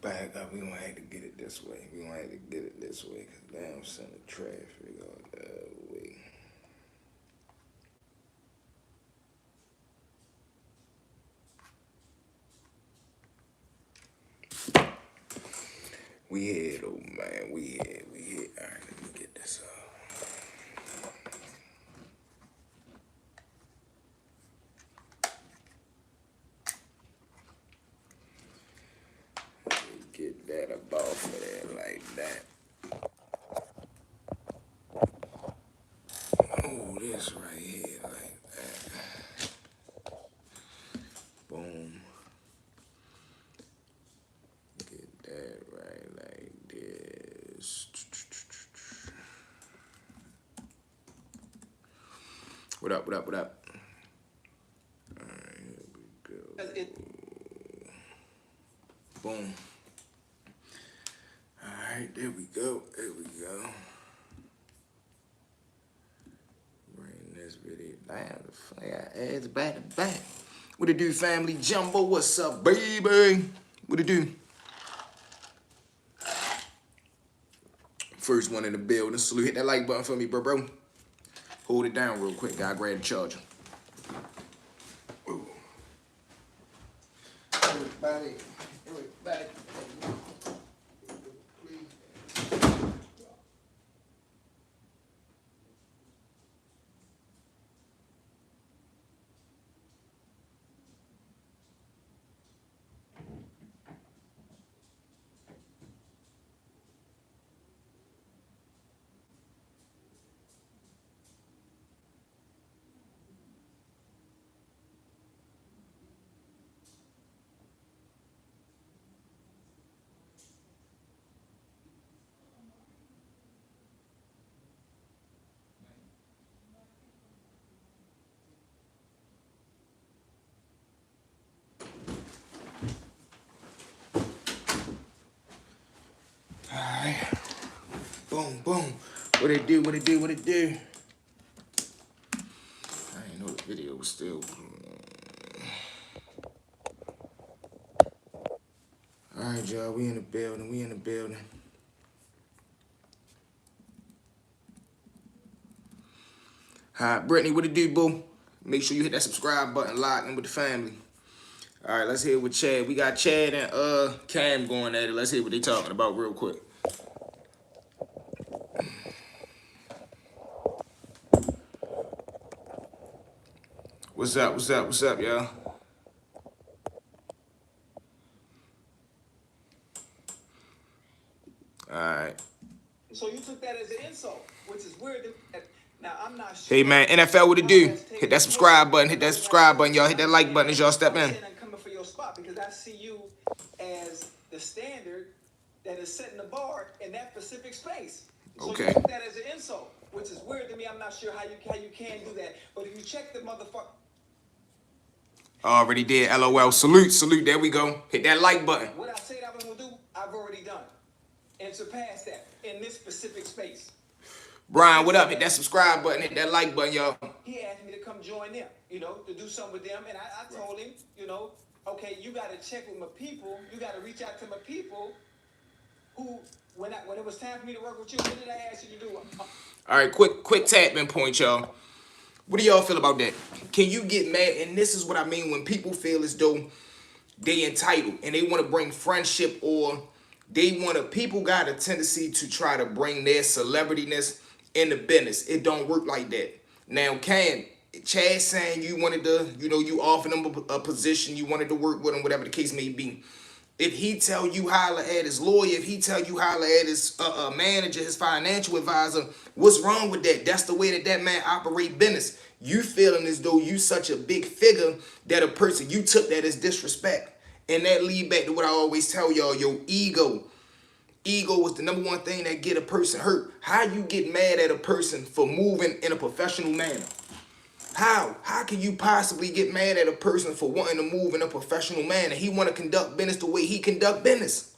back up. We gonna have to get it this way. We gonna have to get it this way, cause damn son of traffic all that way. We here though, man. We here. All right, let me get this up. Get that up off of there like that. Oh, this right here like that. Boom. Get that right like this. What up? All right, here we go. Boom. Alright, there we go. Bring this video down. The fire ads back to back. What it do, family? Jumbo, what's up, baby? What it do? First one in the building. Salute. Hit that like button for me, bro. Hold it down real quick. Gotta grab the charger. Ooh. Everybody. Alright. Boom. What it do? I didn't know the video was still. Alright, y'all. We in the building. Hi, Brittany. What it do, boo? Make sure you hit that subscribe button. Lock in with the family. All right, let's hear with Chad. We got Chad and Cam going at it. Let's hear what they talking about real quick. What's up, y'all? All right. So you took that as an insult, which is weird. Now, I'm not sure. Hey, man, NFL, what it do? Hit that subscribe button. Y'all. Hit that like button as y'all step in. I'm coming for your spot because I see you as the standard that is setting the bar in that specific space. So Okay. you took that as an insult, which is weird to me. I'm not sure how you can do that. But if you check the motherfucker. Already did. LOL. Salute. There we go. Hit that like button. What I said I was going to do, I've already done. And surpassed that in this specific space. Brian, what up? Hit that subscribe button. Hit that like button, y'all. He asked me to come join them, to do something with them. And I told him, okay, you got to check with my people. You got to reach out to my people who, when it was time for me to work with you, what did I ask you to do? All right, quick tap-in point, y'all. What do y'all feel about that? Can you get mad? And this is what I mean when people feel as though they entitled and they want to bring friendship or people got a tendency to try to bring their celebrityness in the business. It don't work like that. Now, Chad saying you wanted to, you offered him a position, you wanted to work with him, whatever the case may be. If he tell you holler at his lawyer, if he tell you holler at his manager, his financial advisor, what's wrong with that? That's the way that man operate business. You feeling as though you such a big figure that a person, you took that as disrespect. And that lead back to what I always tell y'all, your ego. Ego is the number one thing that get a person hurt. How you get mad at a person for moving in a professional manner? How? How can you possibly get mad at a person for wanting to move in a professional manner? He want to conduct business the way he conduct business.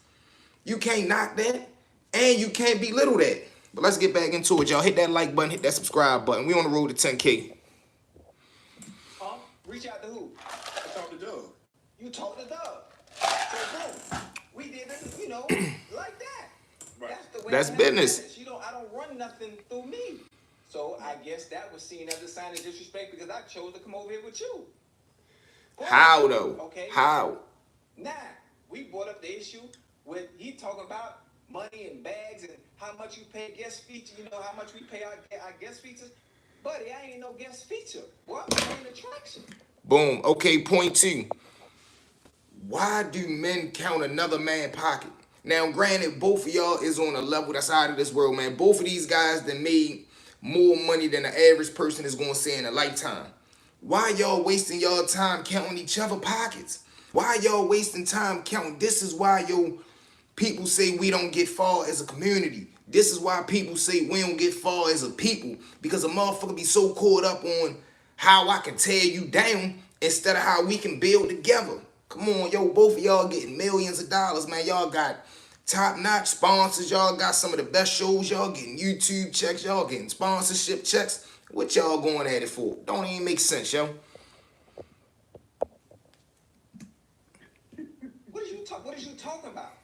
You can't knock that, and you can't belittle that. But let's get back into it, y'all. Hit that like button, hit that subscribe button. We on the road to 10K. Reach out to who? Talk to Doug. You told the dog. So boom, we did it, like that. Right. That's the way That's business. I don't run nothing through me. So I guess that was seen as a sign of disrespect because I chose to come over here with you. How though? Okay. How? Now, we brought up the issue with he talking about money and bags and how much you pay guest feature, how much we pay our guest features. Buddy, I ain't no guest feature. Well, I'm an attraction. Boom. Okay, point two. Why do men count another man's pocket? Now, granted, both of y'all is on a level that's out of this world, man. Both of these guys that made more money than the average person is going to see in a lifetime. Why y'all wasting y'all time counting each other pockets? Why y'all wasting time counting? This is why people say we don't get far as a community. This is why people say we don't get far as a people. Because a motherfucker be so caught up on how I can tear you down instead of how we can build together. Come on, yo, both of y'all getting millions of dollars, man. Y'all got top-notch sponsors. Y'all got some of the best shows. Y'all getting YouTube checks. Y'all getting sponsorship checks. What y'all going at it for? Don't even make sense, yo. What is you talking about?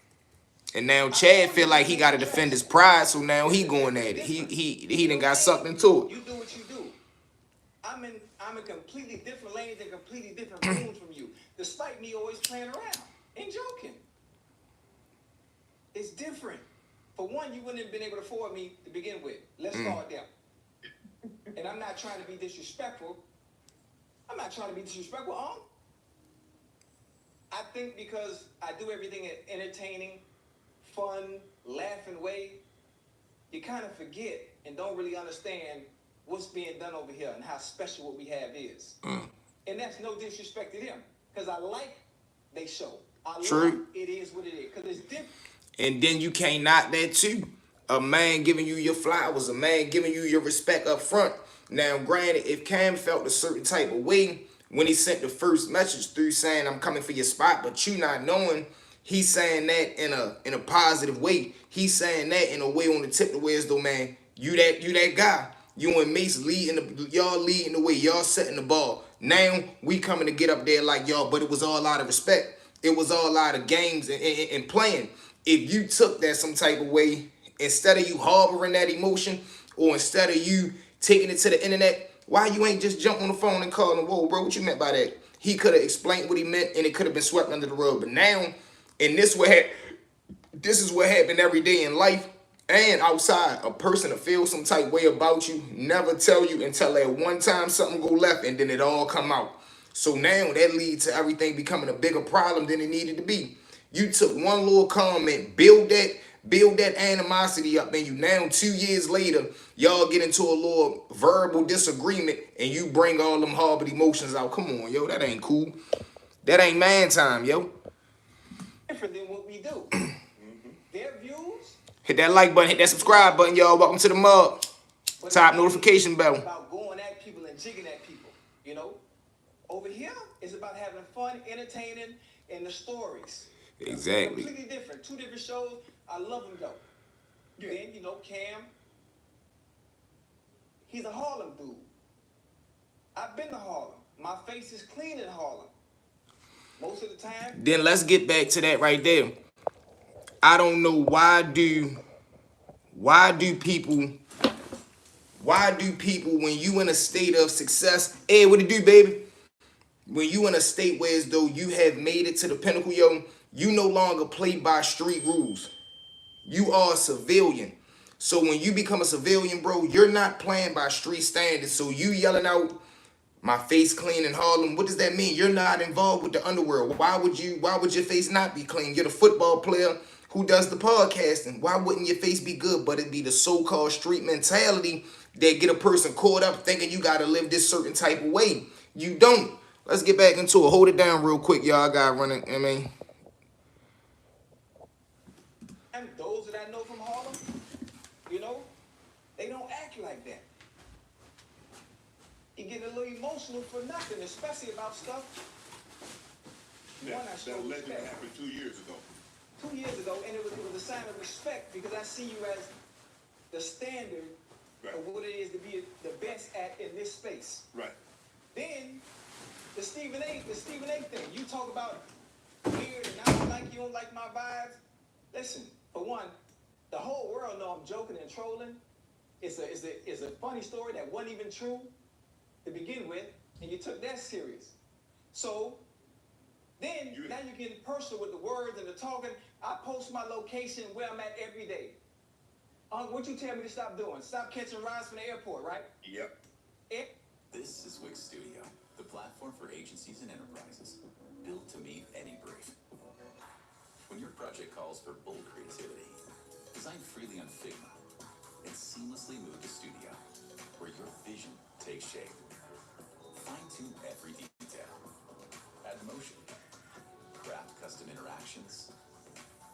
And now Chad feel like he got to defend his pride, so now he going at it. He done got sucked into it. You do what you do. I'm in completely different lanes and completely different rooms from you, despite me always playing around and joking. It's different. For one, you wouldn't have been able to afford me to begin with. Let's start there. And I'm not trying to be disrespectful. I think because I do everything in entertaining, fun, laughing way, you kind of forget and don't really understand what's being done over here and how special what we have is. And that's no disrespect to them, because I like they show. True. It is what it is, because it's different. And then you can't knock that too. A man giving you your flowers, a man giving you your respect up front. Now, granted, if Cam felt a certain type of way when he sent the first message through saying I'm coming for your spot, but you not knowing he's saying that in a positive way. He's saying that in a way on the tip to where as though, man, you that guy. You and Mace leading the way, y'all setting the ball. Now we coming to get up there like y'all, but it was all out of respect. It was all out of games and playing. If you took that some type of way, instead of you harboring that emotion, or instead of you taking it to the internet, why you ain't just jump on the phone and call him, whoa, bro, what you meant by that? He could have explained what he meant, and it could have been swept under the rug. But now, this is what happened every day in life and outside. A person to feel some type way about you, never tell you until that one time something go left, and then it all come out. So now that leads to everything becoming a bigger problem than it needed to be. You took one little comment, build that animosity up, and you now 2 years later, y'all get into a little verbal disagreement, and you bring all them harbored emotions out. Come on, yo, that ain't cool. That ain't man time, yo. Different than what we do. Their views. Hit that like button, hit that subscribe button, y'all. Welcome to the mug. Top notification bell. About going at people and jigging at people, Over here, it's about having fun, entertaining, and the stories. Exactly. Completely different. Two different shows. I love them though. Yeah. Then, Cam, he's a Harlem dude. I've been to Harlem. My face is clean in Harlem. Most of the time. Then let's get back to that right there. I don't know why do people when you in a state of success, hey, what it do, baby? When you in a state where as though you have made it to the pinnacle, yo, you no longer play by street rules. You are a civilian. So when you become a civilian, bro, you're not playing by street standards. So you yelling out, my face clean in Harlem, what does that mean? You're not involved with the underworld. Why would your face not be clean? You're the football player who does the podcasting. Why wouldn't your face be good? But it'd be the so-called street mentality that get a person caught up thinking you gotta live this certain type of way. You don't. Let's get back into it. Hold it down real quick, y'all. I got running, And those that I know from Harlem, they don't act like that. You get a little emotional for nothing, especially about stuff. That legend happened 2 years ago. 2 years ago, and it was a sign of respect because I see you as the standard of what it is to be the best at in this space. Right. Then The Stephen A thing. You talk about weird and I don't like you, don't like my vibes. Listen, for one, the whole world know I'm joking and trolling. It's a funny story that wasn't even true to begin with, and you took that serious. So then now you're getting personal with the words and the talking. I post my location where I'm at every day. What you tell me to stop doing? Stop catching rides from the airport, right? Yep. This is Wix Studio, the platform for agencies and enterprises, built to meet any brief. When your project calls for bold creativity, design freely on Figma and seamlessly move to Studio, where your vision takes shape. Fine-tune every detail, add motion, craft custom interactions,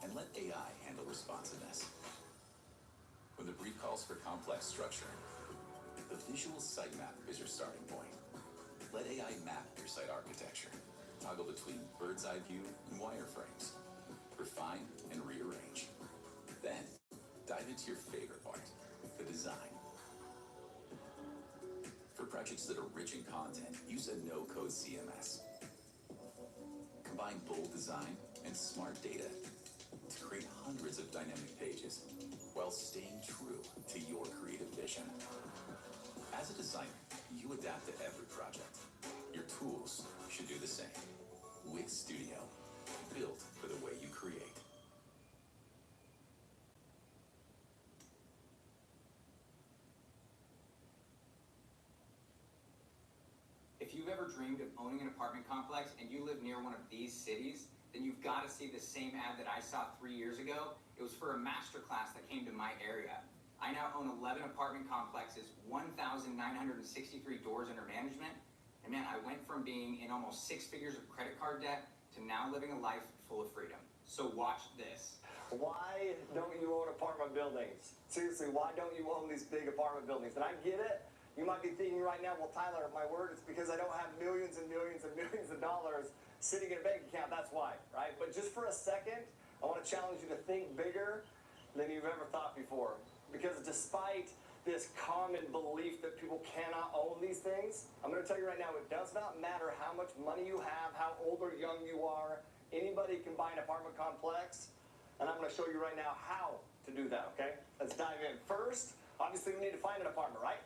and let AI handle responsiveness. When the brief calls for complex structure, the visual sitemap is your starting point. Let AI map your site architecture. Toggle between bird's eye view and wireframes. Refine and rearrange. Then, dive into your favorite part, the design. For projects that are rich in content, use a no-code CMS. Combine bold design and smart data to create hundreds of dynamic pages while staying true to your creative vision. As a designer, you adapt to every project. Your tools should do the same. Wix Studio, built for the way you create. If you've ever dreamed of owning an apartment complex and you live near one of these cities, then you've got to see the same ad that I saw 3 years ago. It was for a masterclass that came to my area. I now own 11 apartment complexes, 1,963 doors under management. And man, I went from being in almost 6 figures of credit card debt to now living a life full of freedom. So watch this. Why don't you own apartment buildings? Seriously, why don't you own these big apartment buildings? And I get it. You might be thinking right now, well, Tyler, my word, it's because I don't have millions and millions and millions of dollars sitting in a bank account. That's why, right? But just for a second, I want to challenge you to think bigger than you've ever thought before. Because despite this common belief that people cannot own these things, I'm going to tell you right now, it does not matter how much money you have, how old or young you are. Anybody can buy an apartment complex, and I'm going to show you right now how to do that, okay? Let's dive in. First, obviously we need to find an apartment, right?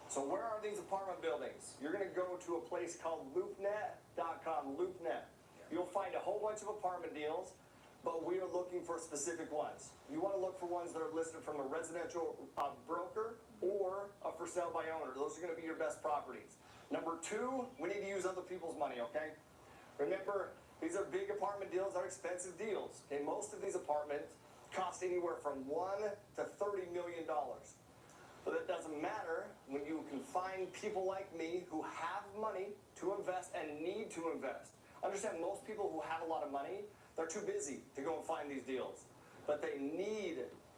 So where are these apartment buildings? You're going to go to a place called loopnet.com, LoopNet. You'll find a whole bunch of apartment deals, but we are looking for specific ones. You want to look for ones that are listed from a residential broker or a for sale by owner. Those are going to be your best properties. Number two, we need to use other people's money, okay? Remember, these are big apartment deals, are expensive deals. Okay, most of these apartments cost anywhere from $1 to $30 million. But it doesn't matter when you can find people like me who have money to invest and need to invest. Understand, most people who have a lot of money, they're too busy to go and find these deals. But they need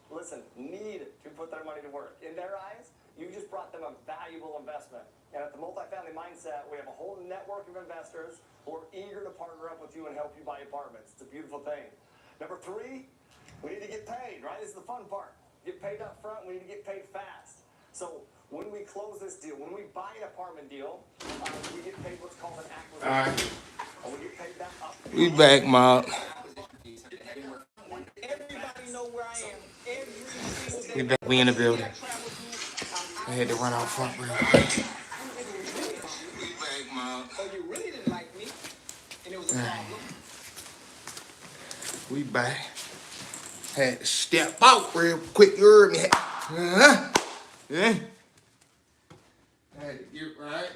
to put their money to work. In their eyes, you just brought them a valuable investment. And at the Multifamily Mindset, we have a whole network of investors who are eager to partner up with you and help you buy apartments. It's a beautiful thing. Number three, we need to get paid, right? This is the fun part. Get paid up front, we need to get paid fast. So when we close this deal, when we buy an apartment deal, we get paid what's called an acquisition. All right. And we get paid that up. We back, Mark. Everybody know where I am. Every single day. We back. We in the building. I had to run out front real quick. We back, Mark. Oh, you really didn't like me, and it was a problem. We back. Had to step out real quick. You heard me? Yeah. Had to get right.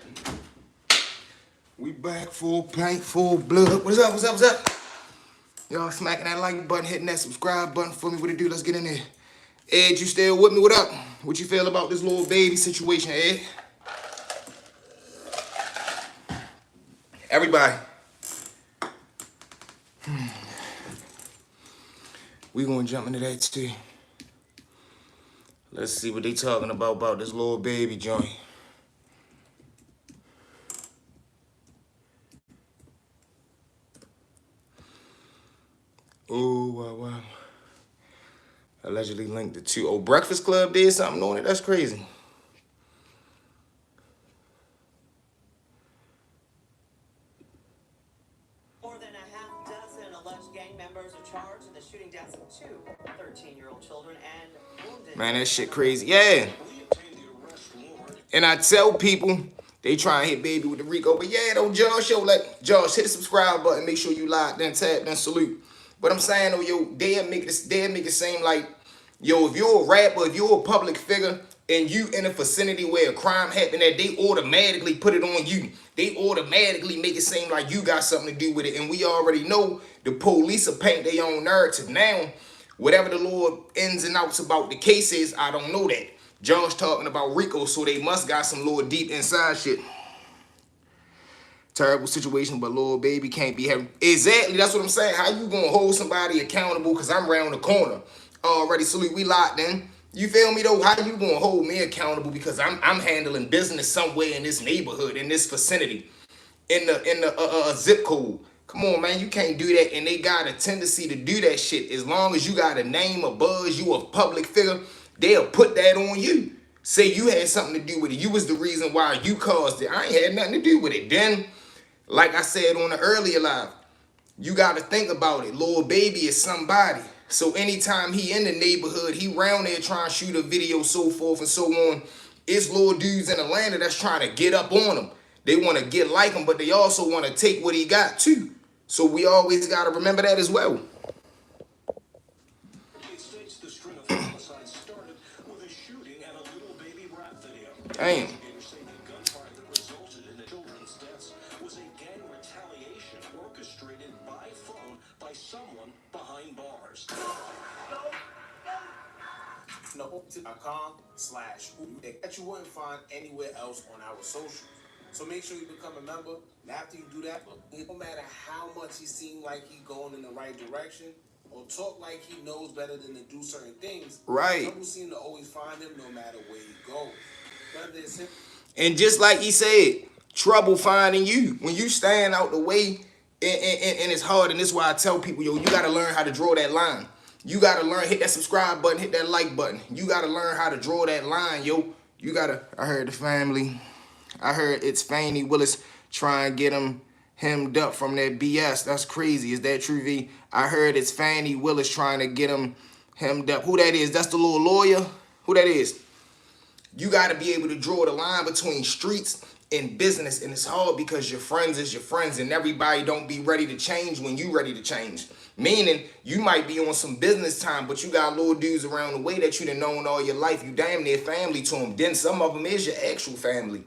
We back, full paint, full blood. What's up? What's up? What's up? Y'all smacking that like button, hitting that subscribe button for me. What it do? Let's get in there. Ed, you still with me? What up? What you feel about this little baby situation, Ed? Everybody. We gonna jump into that too. Let's see what they talking about this little baby joint. Oh, wow. Allegedly linked the two. Oh, Breakfast Club did something on it? That's crazy. charged in the shooting deaths of two 13-year-old children and wounded. Man, that shit crazy. Yeah. And I tell people, they try and hit baby with the Rico. But yeah, though, Josh, yo, like, Josh, hit the subscribe button. Make sure you like, then tap, then salute. But I'm saying, though, yo, they'll make it seem like, yo, if you're a rapper, if you're a public figure, and you in a vicinity where a crime happened, that they automatically put it on you. They automatically make it seem like you got something to do with it. And we already know the police will paint their own narrative. Now, whatever the Lord ins and outs about the case is, I don't know that. Josh talking about Rico, so they must got some little deep inside shit. Terrible situation, but little baby can't be having. Exactly, that's what I'm saying. How you gonna hold somebody accountable? Because I'm around the corner. Already, salute, we locked in. You feel me though? How you gonna hold me accountable? Because I'm handling business somewhere in this neighborhood, in this vicinity, in the zip code. Come on, man, you can't do that. And they got a tendency to do that shit. As long as you got a name, a buzz, you a public figure, they'll put that on you. Say you had something to do with it. You was the reason why you caused it. I ain't had nothing to do with it. Then, like I said on the earlier live, you got to think about it. Lil Baby is somebody. So anytime he in the neighborhood, he round there trying to shoot a video, so forth and so on. It's little dudes in Atlanta that's trying to get up on him. They want to get like him, but they also want to take what he got too. So we always got to remember that as well. It states the string of homicides started with a shooting and a Lil Baby rap video. Damn. Investigators say the gunfire that resulted in the children's deaths was a gang retaliation orchestrated by phone by someone behind bars. No.com/that you wouldn't find anywhere else on our socials. So make sure you become a member. And after you do that, no matter how much he seems like he going in the right direction or talk like he knows better than to do certain things, right? People seem to always find him no matter where he goes. Whether it's him. And just like he said, trouble finding you. When you stand out the way, and it's hard, and this is why I tell people, yo, you got to learn how to draw that line. You got to learn, hit that subscribe button, hit that like button. You got to learn how to draw that line, yo. You got to, I heard the family. I heard it's Fannie Willis trying to get him hemmed up from that BS. That's crazy. Is that true, V? I heard it's Fannie Willis trying to get him hemmed up. Who that is? That's the little lawyer? Who that is? You got to be able to draw the line between streets and business. And it's hard because your friends is your friends. And everybody don't be ready to change when you ready to change. Meaning, you might be on some business time, but you got little dudes around the way that you done known all your life. You damn near family to them. Then some of them is your actual family.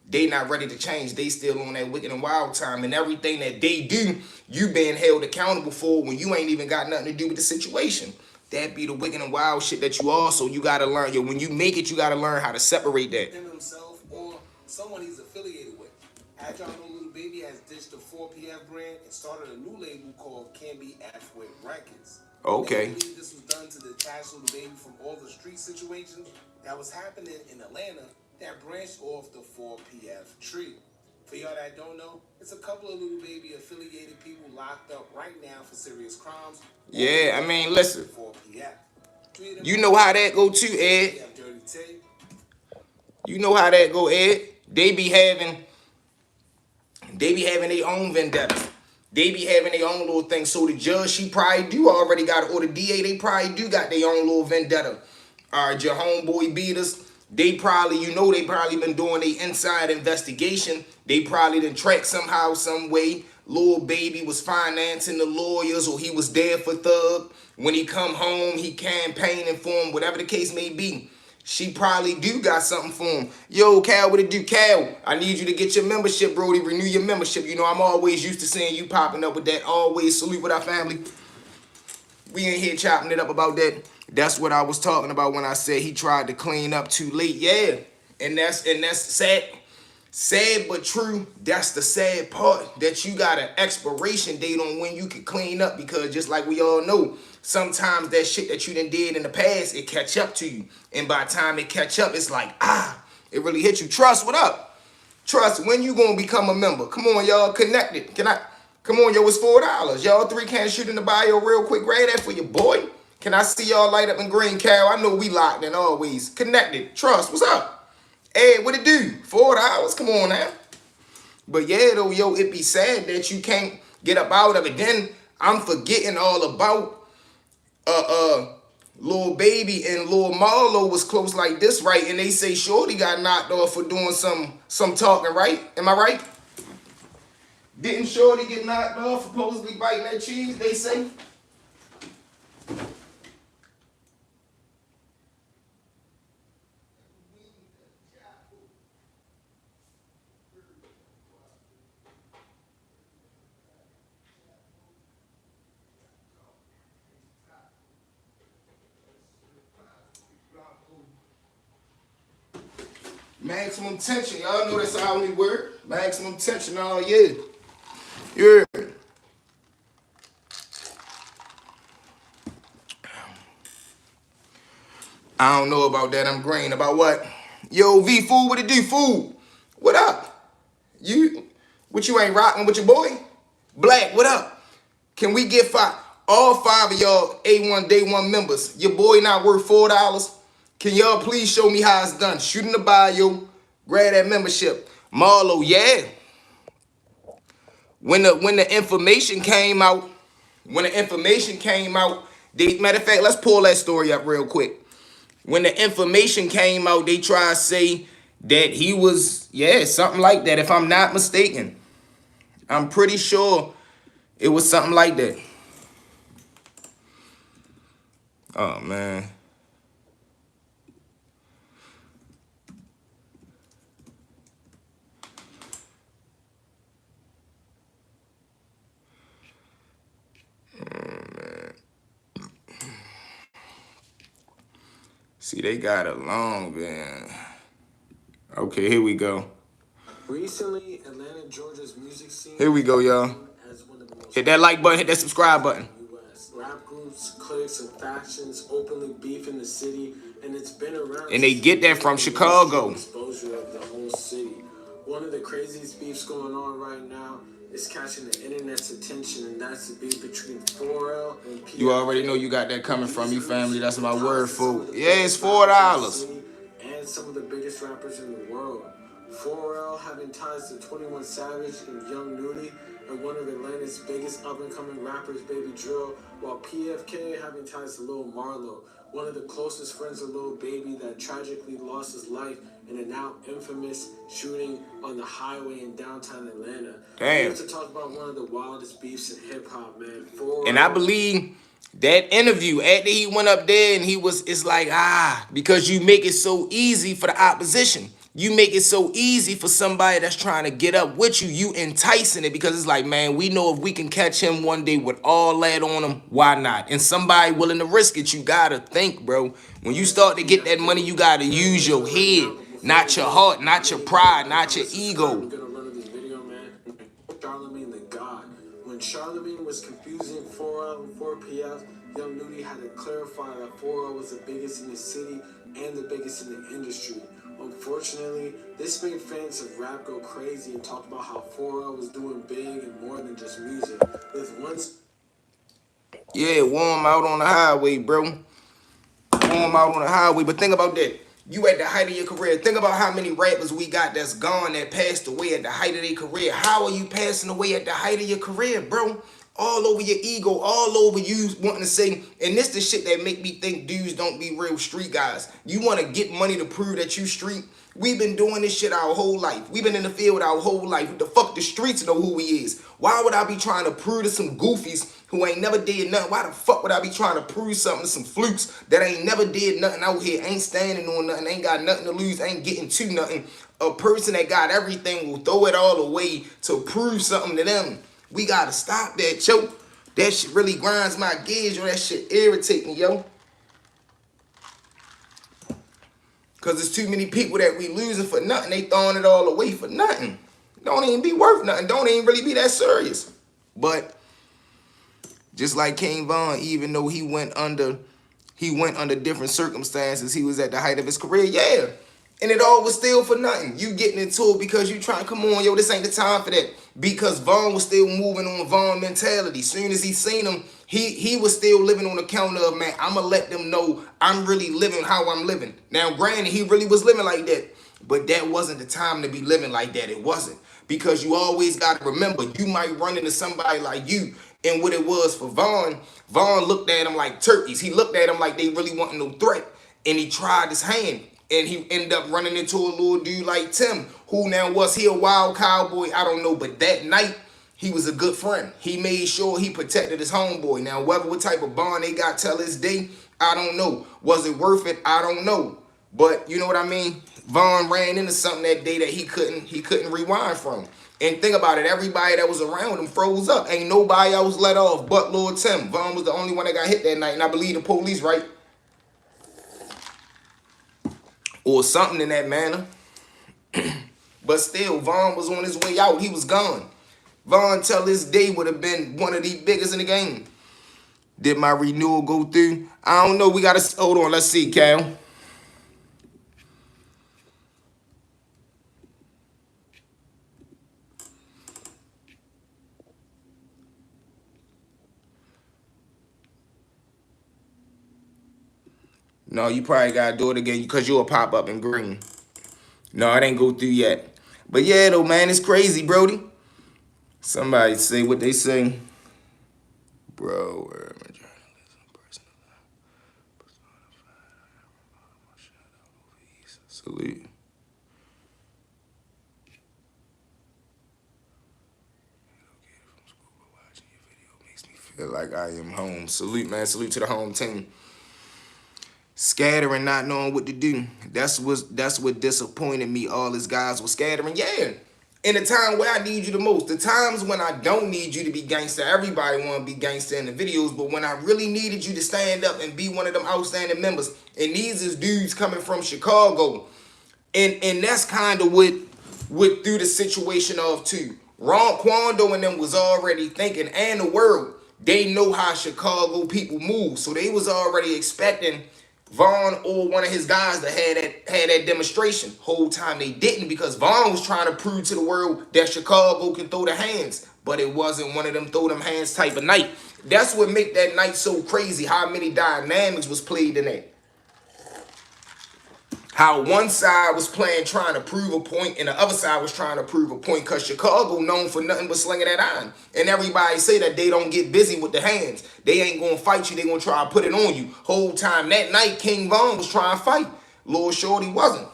They not ready to change. They still on that wicked and wild time. And everything that they do, you being held accountable for when you ain't even got nothing to do with the situation. That be the wicked and wild shit that you also, you got to learn. Yo, when you make it, you got to learn how to separate that. Him himself or someone he's affiliated with. As y'all know, Lil Baby has ditched the 4PF brand and started a new label called Can Be F with Records. Okay. They believe this was done to detach Lil Baby from all the street situations that was happening in Atlanta that branched off the 4PF tree. For y'all that don't know, it's a couple of Lil Baby affiliated people locked up right now for serious crimes. Yeah, I mean, listen. 4PF. You know how that go too, Ed. You know how that go, Ed. They be having their own vendettas. They be having their own little thing. So the judge, she probably do already got it. Or the DA, they probably do got their own little vendetta. All right, your homeboy beaters. They probably been doing their inside investigation. They probably done tracked somehow, some way. Lil Baby was financing the lawyers, or he was there for Thug. When he come home, he campaigning for him, whatever the case may be. She probably do got something for him. Yo, Cal, what it do? Cal, I need you to get your membership, Brody. Renew your membership. You know, I'm always used to seeing you popping up with that. Always salute with our family. We ain't here chopping it up about that. That's what I was talking about when I said he tried to clean up too late. Yeah, and that's sad. Sad but true. That's the sad part, that you got an expiration date on when you can clean up, because just like we all know, sometimes that shit that you done did in the past, it catch up to you. And by the time it catch up, it's like, it really hit you. Trust, what up? Trust, when you gonna become a member? Come on, y'all, connected. Come on, yo, it's $4. Y'all three can't shoot in the bio real quick. Grab that for your boy. Can I see y'all light up in green, Cal? I know we locked in always. Connected. Trust, what's up? Hey, what it do? $4? Come on now. But yeah, though, yo, it be sad that you can't get up out of it. Then I'm forgetting all about Lil Baby and Lil Marlo was close like this, right? And they say Shorty got knocked off for doing some talking, right? Am I right? Didn't Shorty get knocked off for supposedly biting that cheese, they say? Maximum tension. Y'all know that's our only word. Maximum tension all year. Yeah. I don't know about that. I'm green. About what? Yo, V Food, what it do? Food. What up? What you ain't rocking with your boy? Black, what up? Can we get all five of y'all A1 Day 1 members? Your boy not worth $4. Can y'all please show me how it's done? Shoot in the bio. Grab that membership. Marlo, yeah. When the information came out, matter of fact, let's pull that story up real quick. When the information came out, they try to say that he was, yeah, something like that, if I'm not mistaken. I'm pretty sure it was something like that. Oh, man. See, they got a long van. Okay, here we go. Recently, Atlanta, Georgia's music scene. Here we go, y'all. Hit that like button, hit that subscribe button. Rap groups, cliques, and factions openly beef in the city, and it's been around. And they get that from Chicago. Exposure of the whole city. One of the craziest beefs going on right now is catching the internet's attention, and that's the beef between 4L and PF. You already know you got that coming from you, family. That's my word for it. Yeah, it's $4. And some of the biggest rappers in the world. 4L having ties to 21 Savage and Young Nudy, and one of Atlanta's biggest up-and-coming rappers, Baby Drill, while PFK having ties to Lil Marlo, one of the closest friends of Lil Baby that tragically lost his life in a now infamous shooting on the highway in downtown Atlanta. Damn. We have to talk about one of the wildest beefs in hip-hop, man. 4L. And I believe that interview, after he went up there and it's like, because you make it so easy for the opposition. You make it so easy for somebody that's trying to get up with you. You enticing it because it's like, man, we know if we can catch him one day with all that on him, why not? And somebody willing to risk it, you gotta think, bro. When you start to get that money, you gotta use your head, not your heart, not your pride, not your ego. Charlemagne the God. When Charlemagne was confusing 4L and 4PF, Young Nudy had to clarify that 4L was the biggest in the city and the biggest in the industry. Unfortunately, this made fans of rap go crazy and talk about how 4L was doing big and more than just music. With Yeah, warm out on the highway, bro. Warm out on the highway. But think about that. You at the height of your career. Think about how many rappers we got that's gone, that passed away at the height of their career. How are you passing away at the height of your career, bro? All over your ego, all over you wanting to say, and this the shit that make me think dudes don't be real street guys. You want to get money to prove that you street? We've been doing this shit our whole life. We've been in the field our whole life. The fuck the streets know who we is. Why would I be trying to prove to some goofies who ain't never did nothing? Why the fuck would I be trying to prove something to some flukes that ain't never did nothing out here, ain't standing on nothing, ain't got nothing to lose, ain't getting to nothing? A person that got everything will throw it all away to prove something to them. We gotta stop that, yo. That shit really grinds my gears, yo. That shit irritate me, yo. Cause there's too many people that we losing for nothing. They throwing it all away for nothing. Don't even be worth nothing. Don't even really be that serious. But just like King Von, even though he went under different circumstances, he was at the height of his career, yeah. And it all was still for nothing. You getting into it because you trying to come on, yo, this ain't the time for that. Because Von was still moving on Von mentality. Soon as he seen him, he was still living on the counter of, man, I'ma let them know I'm really living how I'm living. Now, granted, he really was living like that. But that wasn't the time to be living like that. It wasn't. Because you always got to remember, you might run into somebody like you And what it was for Vaughn looked at him like turkeys. He looked at him like they really wasn't no threat. And he tried his hand. And he ended up running into a little dude like Tim, who now was he a wild cowboy? I don't know. But that night, he was a good friend. He made sure he protected his homeboy. Now, whether what type of bond they got till this day, I don't know. Was it worth it? I don't know. But you know what I mean? Vaughn ran into something that day that he couldn't rewind from. And think about it, everybody that was around him froze up. Ain't nobody else let off but Lord Tim. Vaughn was the only one that got hit that night, and I believe the police, right? Or something in that manner. But still, Vaughn was on his way out. He was gone. Vaughn till this day would have been one of the biggest in the game. Did my renewal go through? I don't know. We got to, hold on. Let's see, Cal. No, you probably got to do it again because you'll pop up in green. No, it ain't go through yet. But yeah, though, man, it's crazy, Brody. Somebody say what they say. Bro, where am I? Salute. Makes me feel like I am home. Salute, man. Salute to the home team. Scattering, not knowing what to do. That's what disappointed me. All his guys were scattering. Yeah. In the time where I need you the most. The times when I don't need you to be gangster. Everybody want to be gangster in the videos. But when I really needed you to stand up and be one of them outstanding members. And these is dudes coming from Chicago. And that's kind of what threw the situation off too. Ron Quando and them was already thinking, and the world, they know how Chicago people move. So they was already expecting Vaughn or one of his guys to had that demonstration. Whole time they didn't, because Vaughn was trying to prove to the world that Chicago can throw the hands. But it wasn't one of them throw them hands type of night. That's what make that night so crazy. How many dynamics was played in that. How one side was playing trying to prove a point and the other side was trying to prove a point, because Chicago known for nothing but slinging that iron. And everybody say that they don't get busy with the hands. They ain't going to fight you. They going to try to put it on you. Whole time that night, King Vaughn was trying to fight. Lord Shorty wasn't.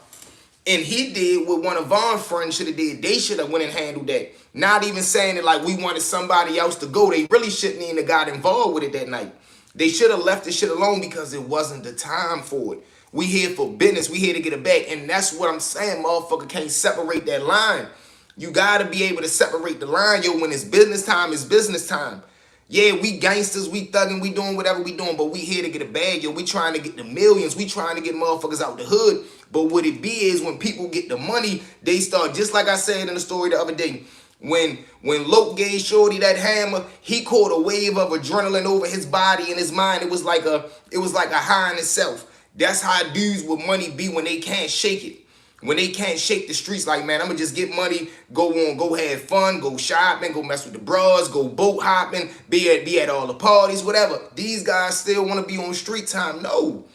And he did what one of Vaughn's friends should have did. They should have went and handled that. Not even saying it like we wanted somebody else to go. They really shouldn't even have got involved with it that night. They should have left the shit alone because it wasn't the time for it. We here for business. We here to get it back. And that's what I'm saying. Motherfucker can't separate that line. You got to be able to separate the line, yo. When it's business time, it's business time. Yeah, we gangsters, we thugging, we doing whatever we doing, but we here to get a bag, yo. We trying to get the millions. We trying to get motherfuckers out the hood. But what it be is when people get the money, they start, just like I said in the story the other day, when Loke gave Shorty that hammer, he caught a wave of adrenaline over his body and his mind. It was like a high in itself. That's how dudes with money be when they can't shake it. When they can't shake the streets, like, man, I'm going to just get money, go have fun, go shopping, go mess with the bras, go boat hopping, be at all the parties, whatever. These guys still want to be on street time. No.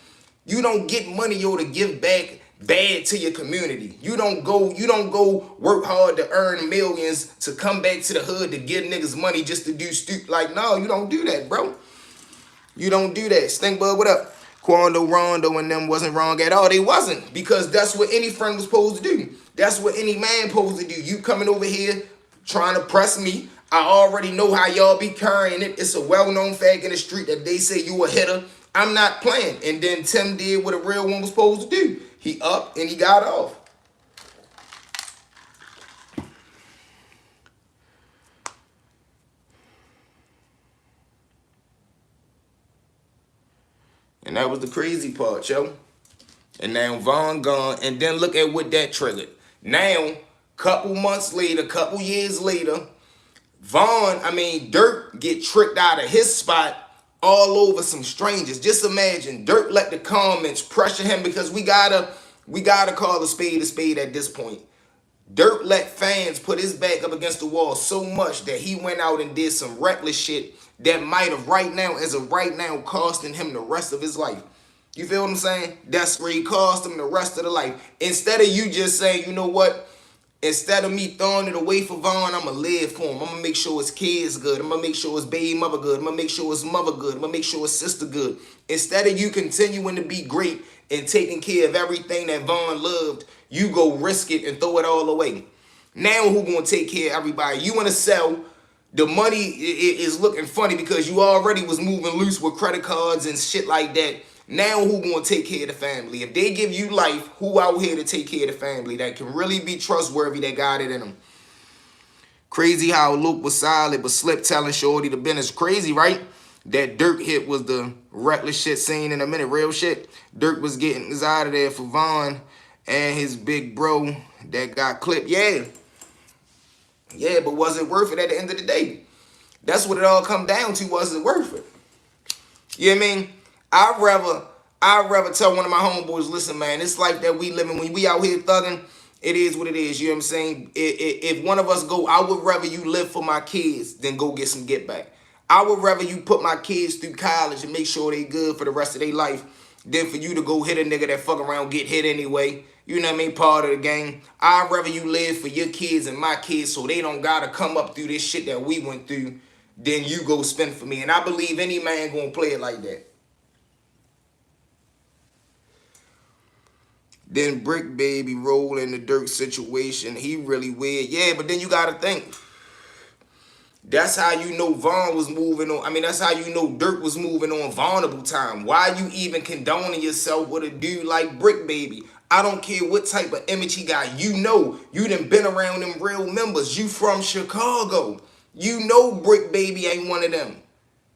You don't get money, yo, to give back bad to your community. You don't go work hard to earn millions to come back to the hood to give niggas money just to do stupid. Like, no, you don't do that, bro. You don't do that. Stinkbug, what up? Quando, Rondo, and them wasn't wrong at all. They wasn't, because that's what any friend was supposed to do. That's what any man supposed to do. You coming over here trying to press me. I already know how y'all be carrying it. It's a well-known fact in the street that they say you a hitter. I'm not playing. And then Tim did what a real one was supposed to do. He up and he got off. And that was the crazy part, yo. And now Vaughn gone. And then look at what that triggered. Now, couple months later, couple years later, Dirt get tricked out of his spot all over some strangers. Just imagine, Dirt let the comments pressure him, because we gotta call a spade at this point. Dirt let fans put his back up against the wall so much that he went out and did some reckless shit that might have as of right now, costing him the rest of his life. You feel what I'm saying? That's where he cost him the rest of the life. Instead of you just saying, you know what? Instead of me throwing it away for Vaughn, I'ma live for him. I'ma make sure his kids good. I'ma make sure his baby mother good. I'ma make sure his mother good. I'ma make sure his sister good. Instead of you continuing to be great and taking care of everything that Vaughn loved, you go risk it and throw it all away. Now who gonna take care of everybody? You wanna sell. The money is looking funny because you already was moving loose with credit cards and shit like that. Now who gonna take care of the family? If they give you life, who out here to take care of the family that can really be trustworthy, that got it in them? Crazy how Luke was solid but slipped telling Shorty the business. Crazy, right? That Dirk hit was the reckless shit seen in a minute. Real shit. Dirk was getting us out of there for Vaughn and his big bro that got clipped. Yeah. Yeah, but was it worth it at the end of the day? That's what it all come down to. Was it worth it? You know what I mean? I'd rather tell one of my homeboys, listen, man, it's like that we living. When we out here thugging, it is what it is. You know what I'm saying? If one of us go, I would rather you live for my kids than go get some get back. I would rather you put my kids through college and make sure they good for the rest of their life than for you to go hit a nigga that fuck around get hit anyway. You know what I mean? Part of the game. I'd rather you live for your kids and my kids so they don't gotta come up through this shit that we went through than you go spend for me. And I believe any man gonna play it like that. Then Brick Baby roll in the Dirk situation. He really weird. Yeah, but then you gotta think. That's how you know Vaughn was moving on. I mean, that's how you know Dirk was moving on vulnerable time. Why you even condoning yourself with a dude like Brick Baby? I don't care what type of image he got. You know, you done been around them real members. You from Chicago. You know Brick Baby ain't one of them.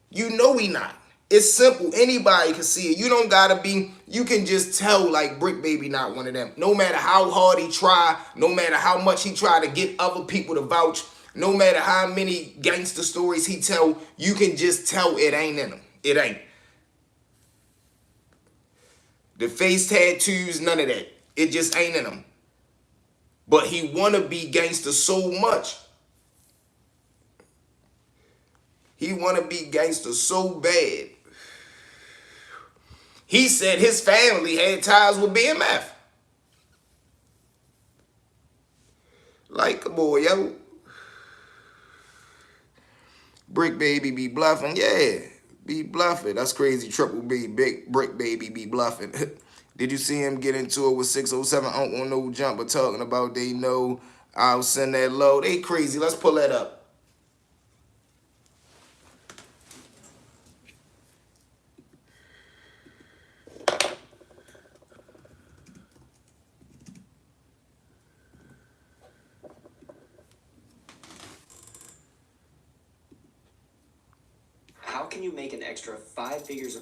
You know he not. It's simple. Anybody can see it. You don't gotta be, you can just tell like Brick Baby not one of them. No matter how hard he try, no matter how much he try to get other people to vouch, no matter how many gangster stories he tell, you can just tell it ain't in him. It ain't. The face tattoos, none of that. It just ain't in him. But he wanna be gangster so much. He wanna be gangster so bad. He said his family had ties with BMF. Like, come on, yo. Brick Baby be bluffing. Yeah, be bluffing. That's crazy. Triple B, big Brick Baby be bluffing. Did you see him get into it with 607 Uncle on No Jumper talking about they know I'll send that low? They crazy. Let's pull that up. How can you make an extra 5 figures?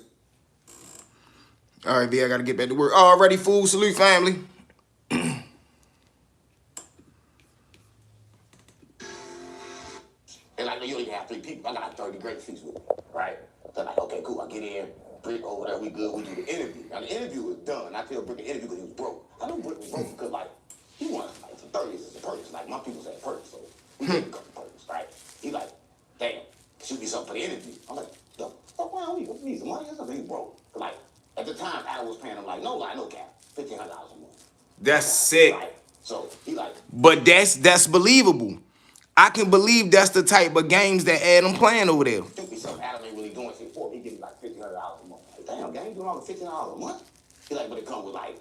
All right, B, I got to get back to work. Already, fool. Salute, family. And like, you only have 3 people. I got like 30 great seats with me, right? So like, okay, cool. I get in, Brick over there, we good. We do the interview. Now the interview was done. I tell Brick the interview because he was broke. I know Brick was broke because like he wanted like some 30s as a purchase. Like my people said purchase, so we did a couple purchase, right? He like, damn, shoot me something for the interview. I'm like, the fuck wrong with you? What you need some money or something? He broke. Like at the time, Adam was paying him like no cap, $1,500 a month. That's sick. Right? So he like, but that's believable. I can believe that's the type of games that Adam playing over there. shoot me something. Adam ain't really doing shit for me. He give me like $1,500 a month. Like, damn, gang, you doing all the $1,500 a month? He like, but it come with like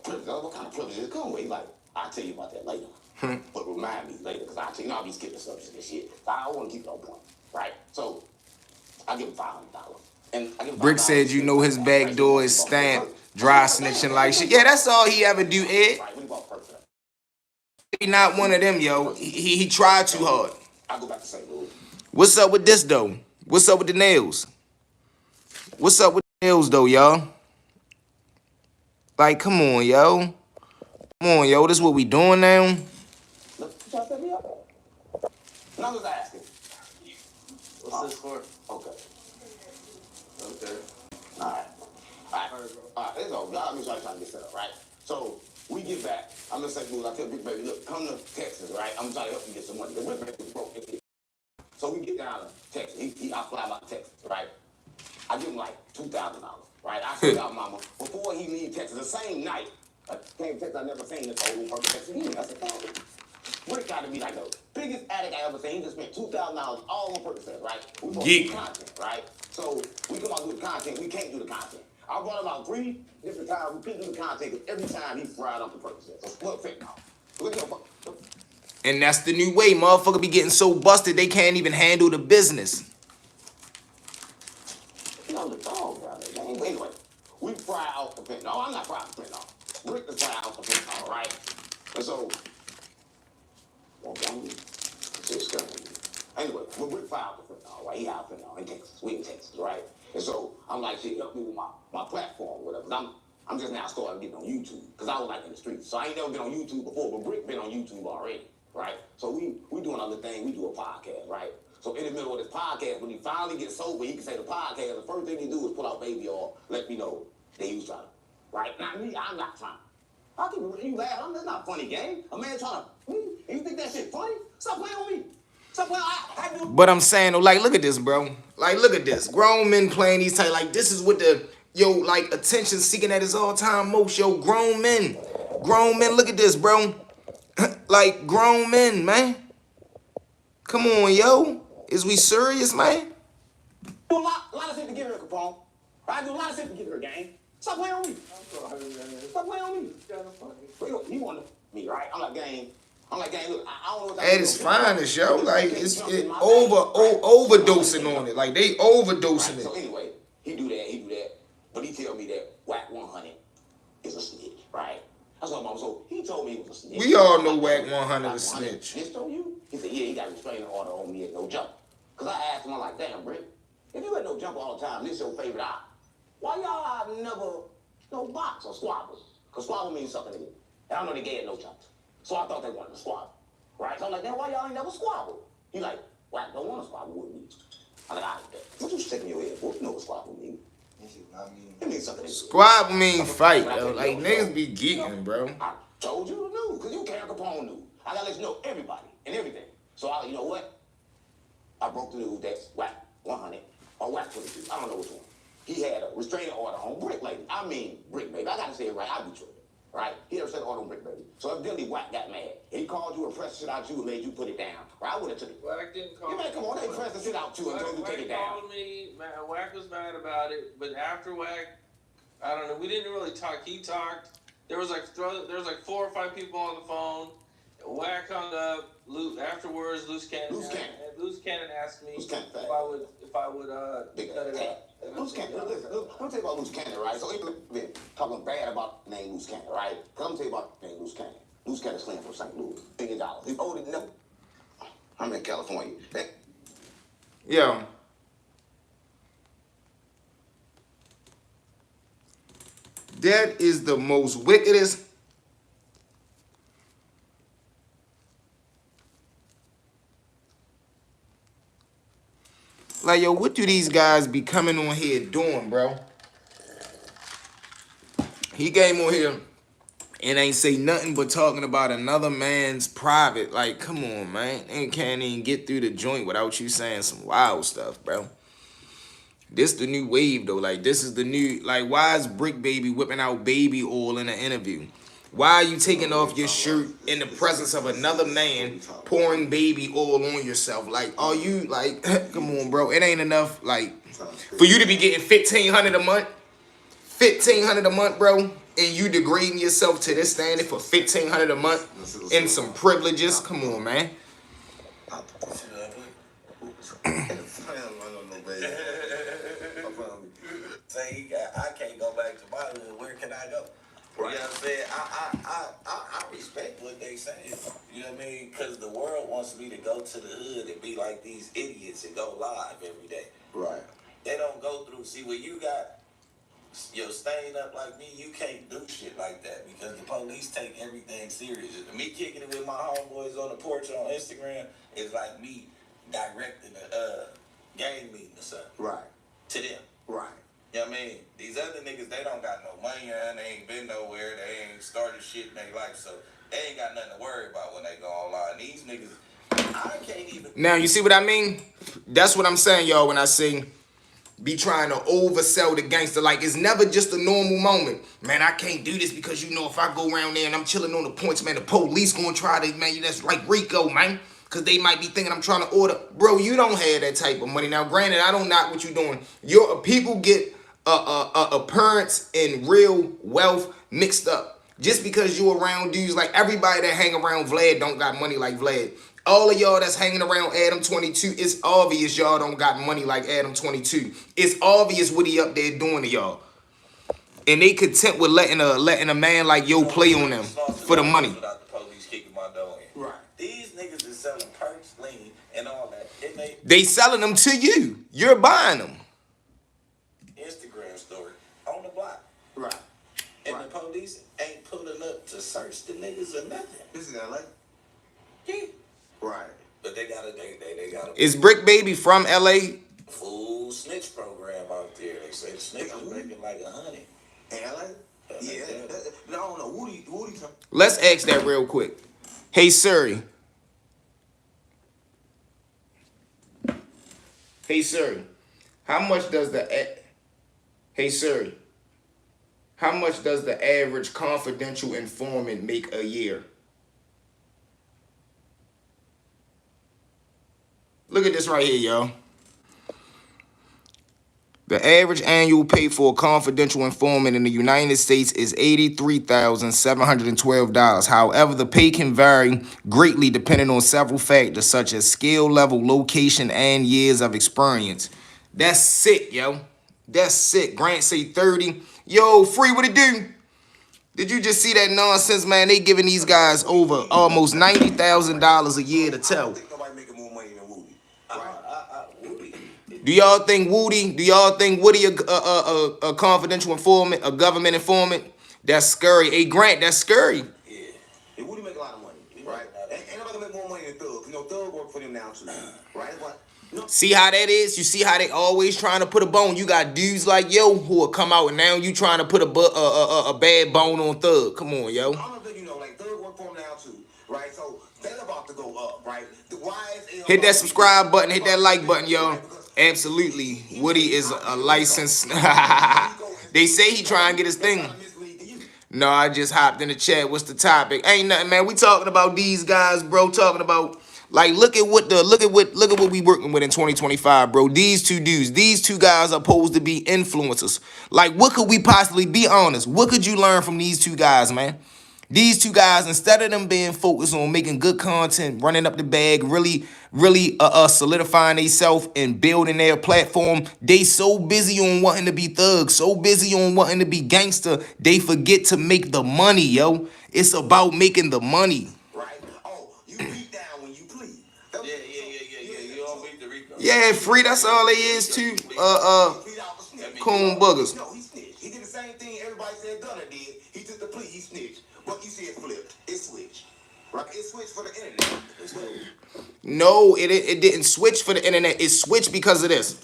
privilege. What kind of privilege it come with? He like, I'll tell you about that later. But remind me later, because I'll tell you, I'll be skipping subjects and shit. So I don't want to keep it on point, right? So I give him $500. And I give him Brick said, you know his back door is stamped, dry snitching like shit. Yeah, that's all he ever do, Ed. Right, when he bought Perks, He not one of them, yo. He tried too hard. I go back to St. Louis. What's up with this, though? What's up with the nails? What's up with the nails, though, y'all? Like, come on, yo. Come on, yo. This is what we doing now? Look, you trying to set me up? And I was asking. What's this for? Okay. Okay. All right. It's all God knows I'm trying to get set up, right? So we get back. I'm in St. Louis. I tell Big Baby, look, come to Texas, right? I'm trying to help you get some money. The Big Baby was broke. So we get down to Texas. I fly out to Texas, right? I give him like $2,000, right? I send out mama before he leave Texas the same night. I came to Texas, I never seen this old Percocet again. I said, oh, Rick got to be like the biggest addict I ever seen. He just spent $2,000 all on Percocet, right? We supposed to do content, right? So we come out with the content, we can't do the content. I brought him out 3 different times, we couldn't do the content because every time he fried up the Percocet. So look, fentanyl. Look at him. And that's the new way. Motherfucker be getting so busted they can't even handle the business. You know, the dog out there. Anyway, we fry out the fentanyl. No, I'm not frying the fentanyl. Rick is frying out the fentanyl, right? And so, anyway, when Rick fry out the fentanyl, right? He out fentanyl in Texas. We in Texas, right? And so I'm like, shit, help me with my platform, whatever. I'm just now starting getting on YouTube because I was like in the streets. So I ain't never been on YouTube before, but Rick been on YouTube already, right? So we doing other thing. We do a podcast, right? So in the middle of this podcast, when he finally gets sober, he can say the podcast. The first thing he do is pull out baby oil, let me know that he was trying to, right? Not me. I'm not trying. How can you laugh? That's not funny, gang. A man trying to, and you think that shit funny? Stop playing on me. Stop playing. I do. But I'm saying, like, look at this, bro. Like, look at this. Grown men playing these type. Like, this is what the, yo, like, attention seeking at his all-time most. Yo, grown men. Grown men, look at this, bro. Like, grown men, man. Come on, yo. Is we serious, man? Do a lot of shit to get her, Capone. I do a lot of shit to get her, gang. Stop playing on me. Stop playing on me. He wanted me, right? I'm like, gang, look, I don't know what At its finest, yo. Like, it's overdosing on it. Like, they overdosing it. So anyway, he do that. But he tell me that Whack 100 is a snitch, right? That's what mama. So he told me he was a snitch. We all know Whack 100 is snitch. Snitched on you? He said, yeah, he got a restraining order on me at no jump. Because I asked him, I'm like, damn, Britt, if you at no jump all the time, this your favorite eye. Why y'all never no box or squabbles? Because squabble means something to me. And I know they gay at no jumps. So I thought they wanted to squabble. Right? So I'm like, then why y'all ain't never squabble? He like, Whack don't want to squabble with me. I'm like, all right, what you sticking your head for? You know what squabble mean. It means something to me. Squabble mean fight, yo. Like, niggas be geeking, bro. I told you to know, because you can't Capone knew. I got to let you know everybody and everything. So you know what? I broke the news that Whack 100 or Whack 22. I don't know which one. He had a restraining order on Brick Lady. I mean, Brick Baby. I got to say it right. I be tripping. Right? He had a restraining order on Brick Baby. So evidently Whack got mad. He called you and pressed the shit out you and made you put it down. Right? I would have took it. Whack didn't call me. Man, come on. They pressed the shit out you and told you to take it down. Whack called me. Man, Whack was mad about it. But after Whack, I don't know. We didn't really talk. He talked. There was like 4 or 5 people on the phone. Whack hung up. Afterwards, Loose Cannon asked me if I would cut it out. Loose Cannon, listen, let me tell you about Loose Cannon, right? So he's been talking bad about the name Loose Cannon, right? Let me tell you about the name Loose Cannon. Loose Cannon slam from St. Louis, $1 billion. He's older than them. I'm in California. Yo. That is the most wickedest. Like, yo, what do these guys be coming on here doing, bro? He came on here and ain't say nothing but talking about another man's private. Like, come on, man. They can't even get through the joint without you saying some wild stuff, bro. This the new wave, though. Like, this is the new... Like, why is Brick Baby whipping out baby oil in an interview? Why are you taking off your shirt in the presence of another man pouring baby oil on yourself? Like, are you, like, come on, bro. It ain't enough, like, for you to be getting $1,500 a month. $1,500 a month, bro. And you degrading yourself to this standard for $1,500 a month and some privileges. Come on, man. Say, I can't go back to my hood. Where can I go? Right. You know what I'm saying? I respect what they saying. You know what I mean? Because the world wants me to go to the hood and be like these idiots and go live every day. Right. They don't go through. See, when you got staying up like me, you can't do shit like that because the police take everything serious. Me kicking it with my homeboys on the porch on Instagram is like me directing a gang meeting or something. Right. To them. Right. You know what I mean? These other niggas, they don't got no money and they ain't been nowhere. They ain't started shit in their life, so they ain't got nothing to worry about when they go online. These niggas, I can't even... Now, you see what I mean? That's what I'm saying, y'all, when I say be trying to oversell the gangster. Like, it's never just a normal moment. Man, I can't do this because, you know, if I go around there and I'm chilling on the points, man, the police gonna try to, man, that's like Rico, man. Because they might be thinking I'm trying to order. Bro, you don't have that type of money. Now, granted, I don't knock what you're doing. Your people get appearance and real wealth mixed up. Just because you around dudes, like everybody that hang around Vlad don't got money like Vlad. All of y'all that's hanging around Adam 22, it's obvious y'all don't got money like Adam 22. It's obvious what he up there doing to y'all. And they content with letting a man like yo play on them for the money. Without the police kicking my door in. Right. These niggas is selling perks, lean, and all that. They selling them to you. You're buying them. Instagram story on the block. Right. And the police ain't pulling up to search the niggas or nothing. This is LA. Yeah. Right. But they got a Is Brick Baby from LA? full snitch program out there. They say the snitch is making like 100. In LA? Yeah. I don't know. Woody. Let's ask that real quick. Hey Siri. Hey Siri. How much does the average confidential informant make a year? Look at this right here, y'all. The average annual pay for a confidential informant in the United States is $83,712. However, the pay can vary greatly depending on several factors such as skill level, location, and years of experience. That's sick, yo. That's sick. Grant say 30. Yo, Free, what it do? Did you just see that nonsense, man? They giving these guys over almost $90,000 a year to tell. Do y'all think Woody a confidential informant, a government informant? That's scary. Hey, Grant, that's scary. Yeah, Woody make a lot of money, right? Ain't nobody make more money than Thug. You know, Thug work for them now too, right? But, no. See how that is? You see how they always trying to put a bone? You got dudes like yo who will come out and now you trying to put a bad bone on Thug. Come on, yo. I don't think you know, like Thug work for them now too, right? So they're about to go up, right? Hit that subscribe button, hit that like button, yo. Absolutely. Woody is a licensed. They say he trying to get his thing. No, I just hopped in the chat. What's the topic? Ain't nothing, man. We talking about these guys, bro. Talking about like look at what we working with in 2025, bro. These two dudes, these two guys are supposed to be influencers. Like, what could we possibly be honest? What could you learn from these two guys, man? These two guys, instead of them being focused on making good content, running up the bag, really solidifying themselves and building their platform, they so busy on wanting to be thugs, so busy on wanting to be gangster, they forget to make the money, yo. It's about making the money. Right? Oh, you beat down when you plead. Yeah. You don't beat the Rico. Yeah, Free, that's all they is too. Coon boogers. No, he snitched. He did the same thing everybody said Gunner did. He took the plea, he snitched. But you see it flipped. It switched. Right? It switched for the internet. No, it didn't switch for the internet. It switched because of this.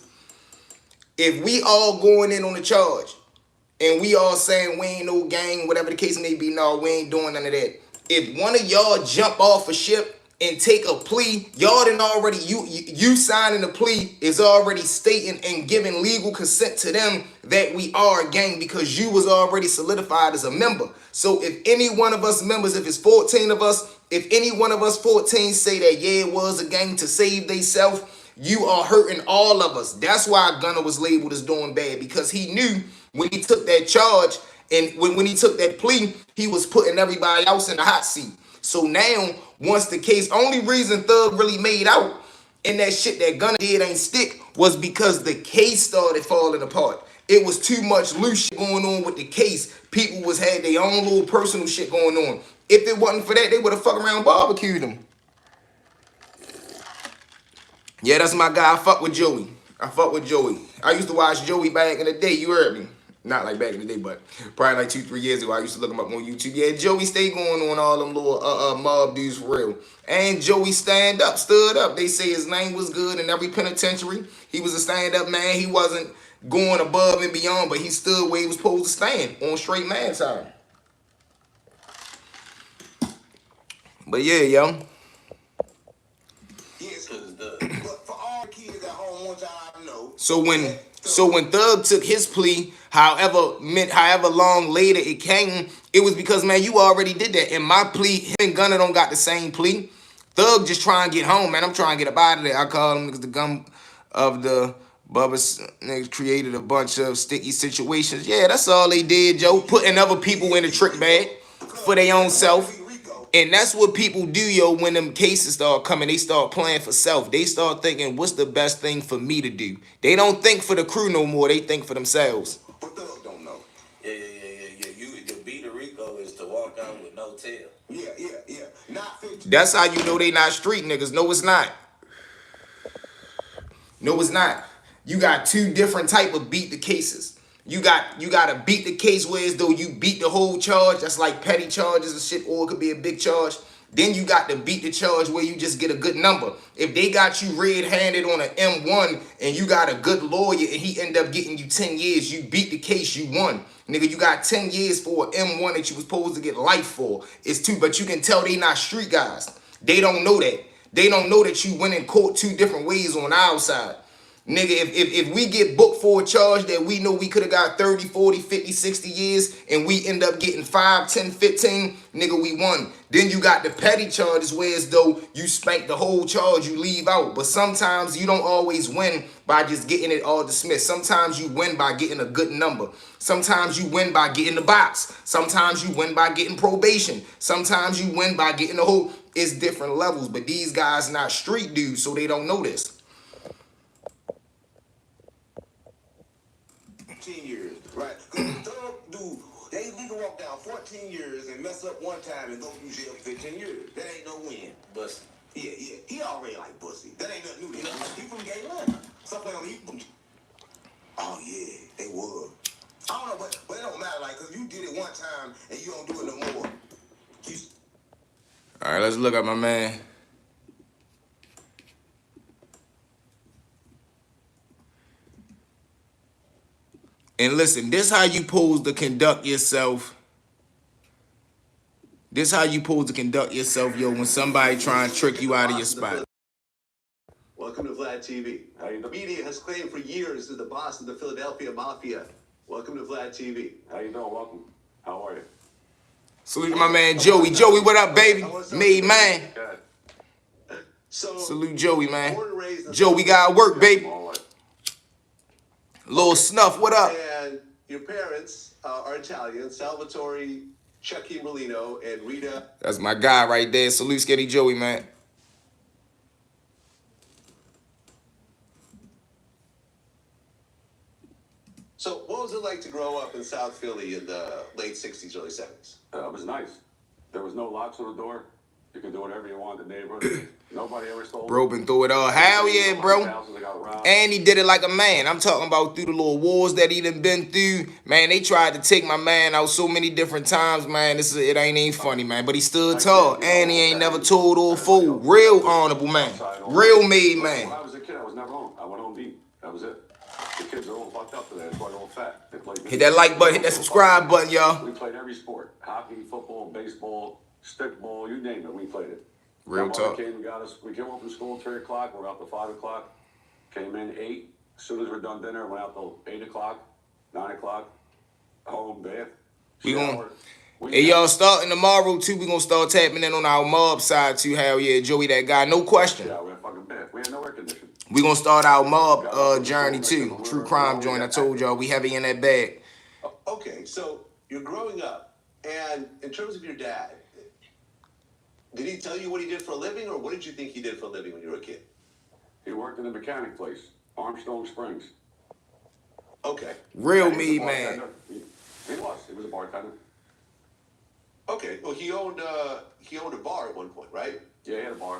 If we all going in on the charge and we all saying we ain't no gang, whatever the case may be, no, we ain't doing none of that. If one of y'all jump off a ship and take a plea, y'all done already, you signing the plea is already stating and giving legal consent to them that we are a gang because you was already solidified as a member. So if any one of us members, if it's 14 of us, if any one of us 14 say that, yeah, it was a gang to save theyself, you are hurting all of us. That's why Gunner was labeled as doing bad, because he knew when he took that charge and when he took that plea, he was putting everybody else in the hot seat. So now, once the case, only reason Thug really made out and that shit that Gunner did ain't stick was because the case started falling apart. It was too much loose shit going on with the case. People had their own little personal shit going on. If it wasn't for that, they would have fucked around barbecued him. Yeah, that's my guy. I fuck with Joey. I used to watch Joey back in the day. You heard me. Not like back in the day, but probably like 2-3 years ago, I used to look him up on YouTube. Yeah, Joey stayed going on all them little mob dudes for real. And Joey stood up. They say his name was good in every penitentiary. He was a stand-up man. He wasn't going above and beyond, but he stood where he was supposed to stand on straight man time. But yeah, yo. Yes, but for all the kids at home, want y'all to know. So when So when Thug took his plea, however long later it came, it was because, man, you already did that. And my plea, him and Gunna don't got the same plea. Thug just trying to get home, man. I'm trying to get up out of there. I call them niggas the gum of the Bubba's niggas created a bunch of sticky situations. Yeah, that's all they did, Joe. Putting other people in the trick bag for their own self. And that's what people do, yo, when them cases start coming. They start playing for self. They start thinking, what's the best thing for me to do? They don't think for the crew no more. They think for themselves. But Thug don't know. Yeah. You the beat of Rico is to walk out with no tail. Yeah. Not 50. That's how you know they not street niggas. No, it's not. No, it's not. You got two different type of beat the cases. You got to beat the case where as though you beat the whole charge. That's like petty charges and shit, or it could be a big charge. Then you got to beat the charge where you just get a good number. If they got you red-handed on an M1 and you got a good lawyer and he end up getting you 10 years, you beat the case, you won. Nigga, you got 10 years for an M1 that you was supposed to get life for. It's two, but you can tell they not street guys. They don't know that. They don't know that you went in court two different ways on our side. Nigga, if we get booked for a charge that we know we could have got 30, 40, 50, 60 years and we end up getting 5, 10, 15, nigga, we won. Then you got the petty charges where as though you spank the whole charge, you leave out. But sometimes you don't always win by just getting it all dismissed. Sometimes you win by getting a good number. Sometimes you win by getting the box. Sometimes you win by getting probation. Sometimes you win by getting the whole... It's different levels, but these guys not street dudes, so they don't know this. 14 years, right? Because Thug dude, we can walk down 14 years and mess up one time and go through jail for 15 years. That ain't no win. But Yeah. He already like pussy. That ain't nothing new to him. He from Gay Something on he from... Oh, yeah, they would. I don't know, but it don't matter, like, because you did it one time and you don't do it no more. All right, let's look at my man. And listen, this how you supposed to conduct yourself. This how you supposed to conduct yourself, yo, when somebody trying to trick you out of your spot. Welcome to Vlad TV. The media has claimed for years that the boss of the Philadelphia Mafia. Welcome to Vlad TV. How you doing? Welcome. How are you? Salute to my man Joey. Joey, what up, baby? Made man. So, salute Joey, man. Joe, we got work, baby. Little Snuff, what up? And your parents are Italian, Salvatore, Chucky Molino, and Rita. That's my guy right there. Salute Skinny Joey, man. So what was it like to grow up in South Philly in the late 60s, early 70s? It was nice. There was no locks on the door. You could do whatever you want in the neighborhood. Nobody ever stole. Bro been through it all. Hell yeah, bro. And he did it like a man. I'm talking about through the little wars that he done been through. Man, they tried to take my man out so many different times, man. It ain't funny, man. But he stood tall. And he ain't never told or fooled. Real honorable man. Real made man. When I was a kid, I was never home. I went home deep. That was it. The kids are all fucked up today. That's why they're all fat. Hit that like button. Hit that subscribe button, y'all. We played every sport. Hockey, football, baseball, stickball, you name it, we played it. Real talk. Came and got us. We came home from school at 3 o'clock. We're out till 5 o'clock. Came in 8. As soon as we're done dinner, went out till 8 o'clock, 9 o'clock. Home, bath. Hey, y'all, starting tomorrow, too, we gonna start tapping in on our mob side, too. Hell yeah, Joey, that guy, no question. Yeah, we had fucking bath. We had no air conditioning. We gonna start our mob journey, too. True crime joint, I told y'all, we heavy in that bag. Okay, so you're growing up, and in terms of your dad, did he tell you what he did for a living, or what did you think he did for a living when you were a kid? He worked in a mechanic place, Armstrong Springs. Okay. Real me, man. He was a bartender. Okay, well, he owned a bar at one point, right? Yeah, he had a bar.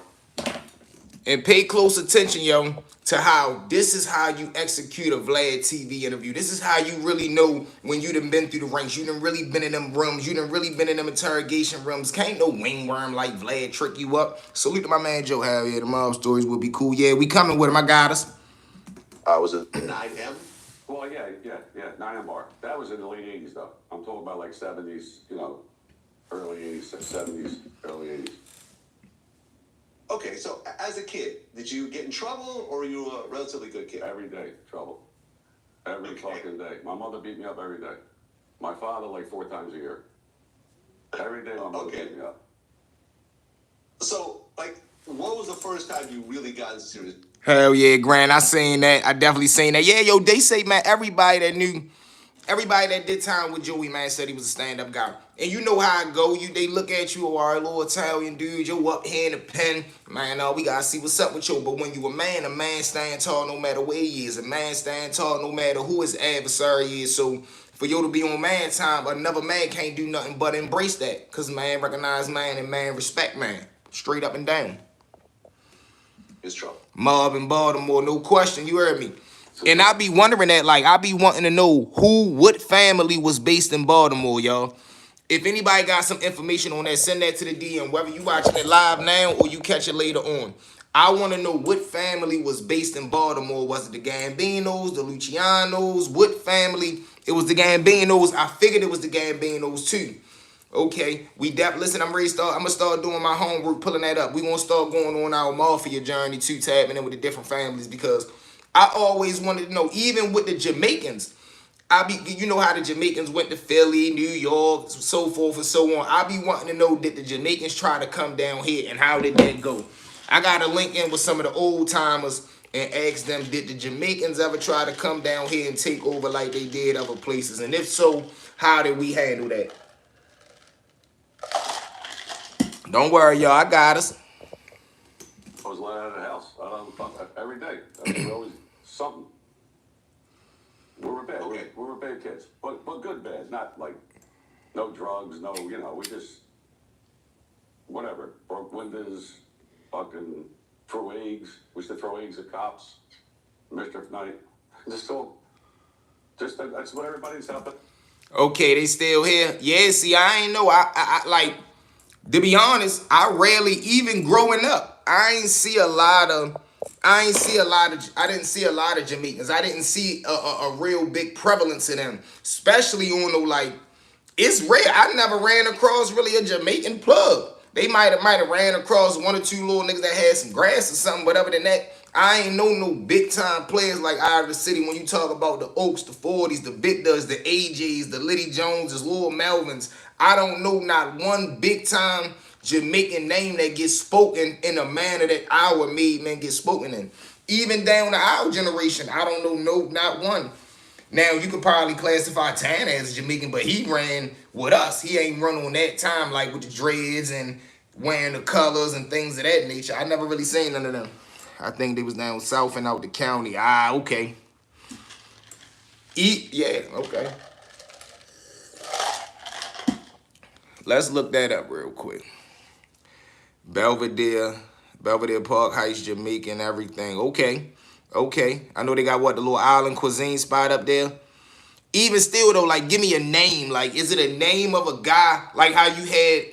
And pay close attention, yo, to how this is how you execute a Vlad TV interview. This is how you really know when you done been through the ranks. You done really been in them rooms. You done really been in them interrogation rooms. Can't no wingworm like Vlad trick you up. Salute to my man Joe. Hell yeah, the mob stories will be cool. Yeah, we coming with him. I got us. Was it 9M? Well, yeah, 9M bar. That was in the late 80s, though. I'm talking about like 70s, early 80s, 70s, early 80s. Okay, so as a kid, did you get in trouble, or were you a relatively good kid? Every day, trouble. Every fucking day. My mother beat me up every day. My father, like 4 times a year. Every day my mother beat me up. So, like, what was the first time you really got into serious? Hell yeah, Grant. I seen that. I definitely seen that. Yeah, yo, they say, man, everybody that did time with Joey, man, said he was a stand-up guy. And you know how it go. They look at you, all right, little Italian dude, you up here in the pen. Man, we gotta see what's up with you. But when you a man stand tall no matter where he is. A man stand tall no matter who his adversary is. So for you to be on man time, another man can't do nothing but embrace that. Cause man recognize man and man respect man. Straight up and down. It's trouble. Mob in Baltimore, no question. You heard me. And I be wondering that, like, I be wanting to know what family was based in Baltimore, y'all. If anybody got some information on that, send that to the DM, whether you watching it live now or you catch it later on. I want to know what family was based in Baltimore. Was it the Gambinos, the Lucianos? What family? It was the Gambinos. I figured it was the Gambinos too. Okay, listen, I'm gonna start doing my homework, pulling that up. We gonna start going on our mafia journey too, tapping in with the different families, because I always wanted to know, even with the Jamaicans, you know how the Jamaicans went to Philly, New York, so forth and so on. I be wanting to know, did the Jamaicans try to come down here, and how did that go? I gotta link in with some of the old timers and ask them, did the Jamaicans ever try to come down here and take over like they did other places? And if so, how did we handle that? Don't worry, y'all. I got us. I was let out of the house every day. Always something. We were bad. Okay. We were bad kids, but good bad. Not like no drugs, no. We just whatever. Broke windows, fucking threw eggs. We used to throw eggs at cops. Mischief night. That's what everybody's happening. Okay, they still here. Yeah, see, I ain't know. I like, to be honest, I rarely, even growing up, I didn't see a lot of Jamaicans. I didn't see a real big prevalence in them, especially on the, like, it's rare. I never ran across really a Jamaican plug. They might have ran across 1 or 2 little niggas that had some grass or something, but other than that, I ain't know no big time players like out of the city. When you talk about the Oaks, the 40s, the Big Does, the AJs, the Liddy Joneses, Lil Melvins, I don't know not one big time Jamaican name that gets spoken in a manner that our made men get spoken in. Even down to our generation, I don't know not one. Now, you could probably classify Tana as a Jamaican, but he ran with us. He ain't run on that time, like with the dreads and wearing the colors and things of that nature. I never really seen none of them. I think they was down south and out the county. Okay. Yeah, okay. Let's look that up real quick. Belvedere Park Heights, Jamaican, everything. Okay. I know they got the little island cuisine spot up there. Even still though, like, give me a name. Like, is it a name of a guy? Like how you had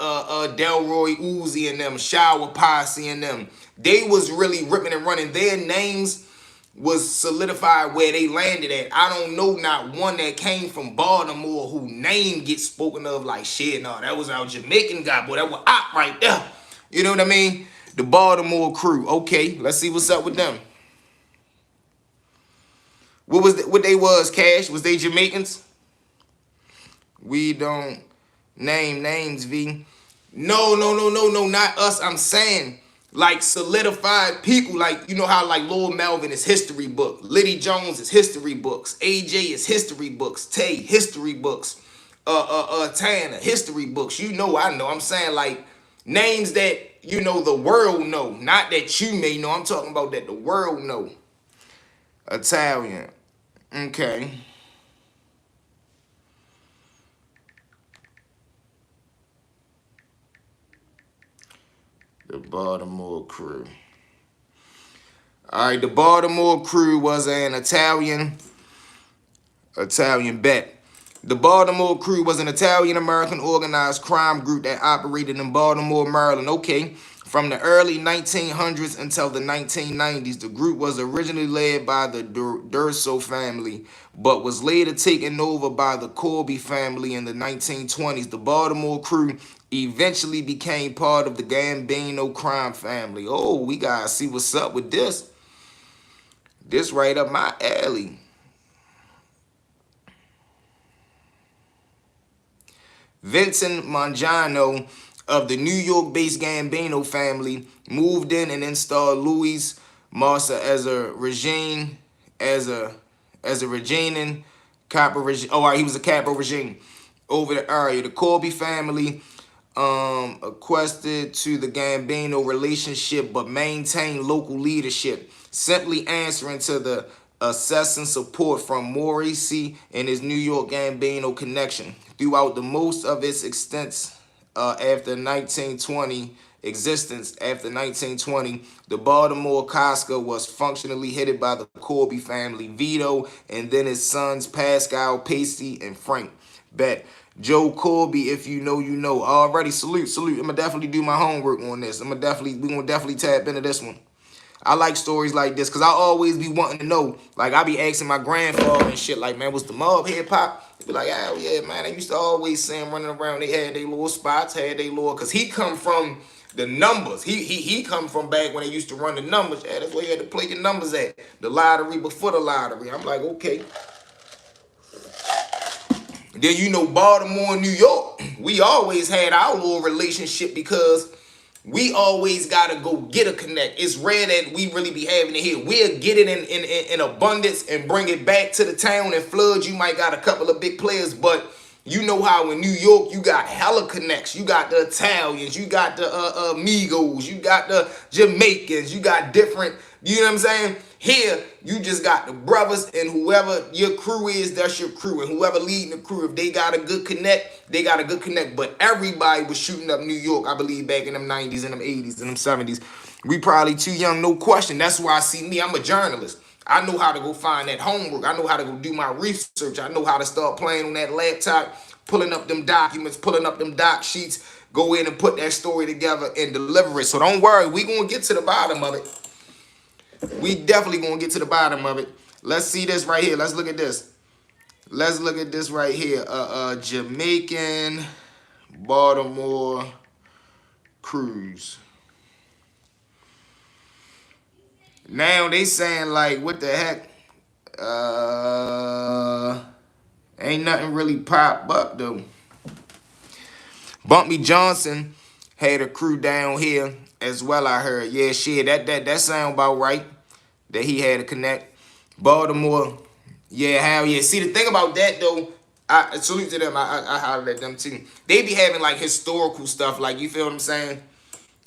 Delroy Uzi and them, Shower Posse and them. They was really ripping and running. Their names was solidified where they landed at. I don't know not one that came from Baltimore who name gets spoken of like shit. No, that was our Jamaican guy, boy. That was Op right there. You know what I mean? The Baltimore crew. Okay, let's see what's up with them. What they was, Cash? Was they Jamaicans? We don't name names, V. No, not us. I'm saying, like, solidified people. Like, you know how, like, Lil Melvin is history book. Liddy Jones is history books. AJ is history books. Tay, history books. Tana, history books. I know. I'm saying, like, names that, the world know. Not that you may know. I'm talking about that the world know. Italian. Okay. The Baltimore crew. All right, the Baltimore crew was an Italian bet. The Baltimore crew was an Italian-American organized crime group that operated in Baltimore, Maryland. Okay. From the early 1900s until the 1990s, the group was originally led by the Durso family, but was later taken over by the Corby family in the 1920s. The Baltimore crew eventually became part of the Gambino crime family. Oh, we gotta see what's up with this. This right up my alley. Vincent Mangiano of the New York-based Gambino family moved in and installed Luis Marsa as a regime, as a regining capo regime. Oh, all right, he was a capo regime over the area. The Corby family equested to the Gambino relationship, but maintained local leadership, simply answering to the assessing support from Morrissey and his New York Gambino connection throughout the most of its extents after 1920 existence. After 1920, the Baltimore Casca was functionally headed by the Corby family, Vito, and then his sons Pascal, Pacey, and Frank Bet. Joe Corby, if you know, you know. Already, salute. I'm gonna definitely do my homework on this. We gonna definitely tap into this one. I like stories like this because I always be wanting to know. Like, I be asking my grandfather and shit, like, man, was the mob hip hop? He be like, hell yeah, man. They used to always see him running around. They had their little spots, had their little, because he come from the numbers. He come from back when they used to run the numbers. Yeah, that's where you had to play your numbers at. The lottery before the lottery. I'm like, okay. Then, you know, Baltimore and New York, we always had our little relationship because we always gotta go get a connect. It's rare that we really be having it here. We'll get it in abundance and bring it back to the town and flood. You might got a couple of big players, but you know how in New York you got hella connects. You got the Italians, you got the Migos, you got the Jamaicans, you got different. You know what I'm saying? Here, you just got the brothers, and whoever your crew is, that's your crew. And whoever leading the crew, if they got a good connect, they got a good connect. But everybody was shooting up New York, I believe, back in them 90s and them 80s and them 70s. We probably too young, no question. That's why I see me. I'm a journalist. I know how to go find that homework. I know how to go do my research. I know how to start playing on that laptop, pulling up them documents, pulling up them doc sheets, go in and put that story together and deliver it. So don't worry, we gonna get to the bottom of it. We definitely gonna get to the bottom of it. Let's see this right here. Let's look at this. Let's look at this right here. Jamaican Baltimore cruise. Now they saying like, what the heck? Ain't nothing really popped up though. Bumpy Johnson had a crew down here as well, I heard. Yeah, shit, that sound about right. That he had to connect. Baltimore, yeah, hell yeah. See, the thing about that though, I salute to them. I hollered at them too. They be having like historical stuff, like, you feel what I'm saying?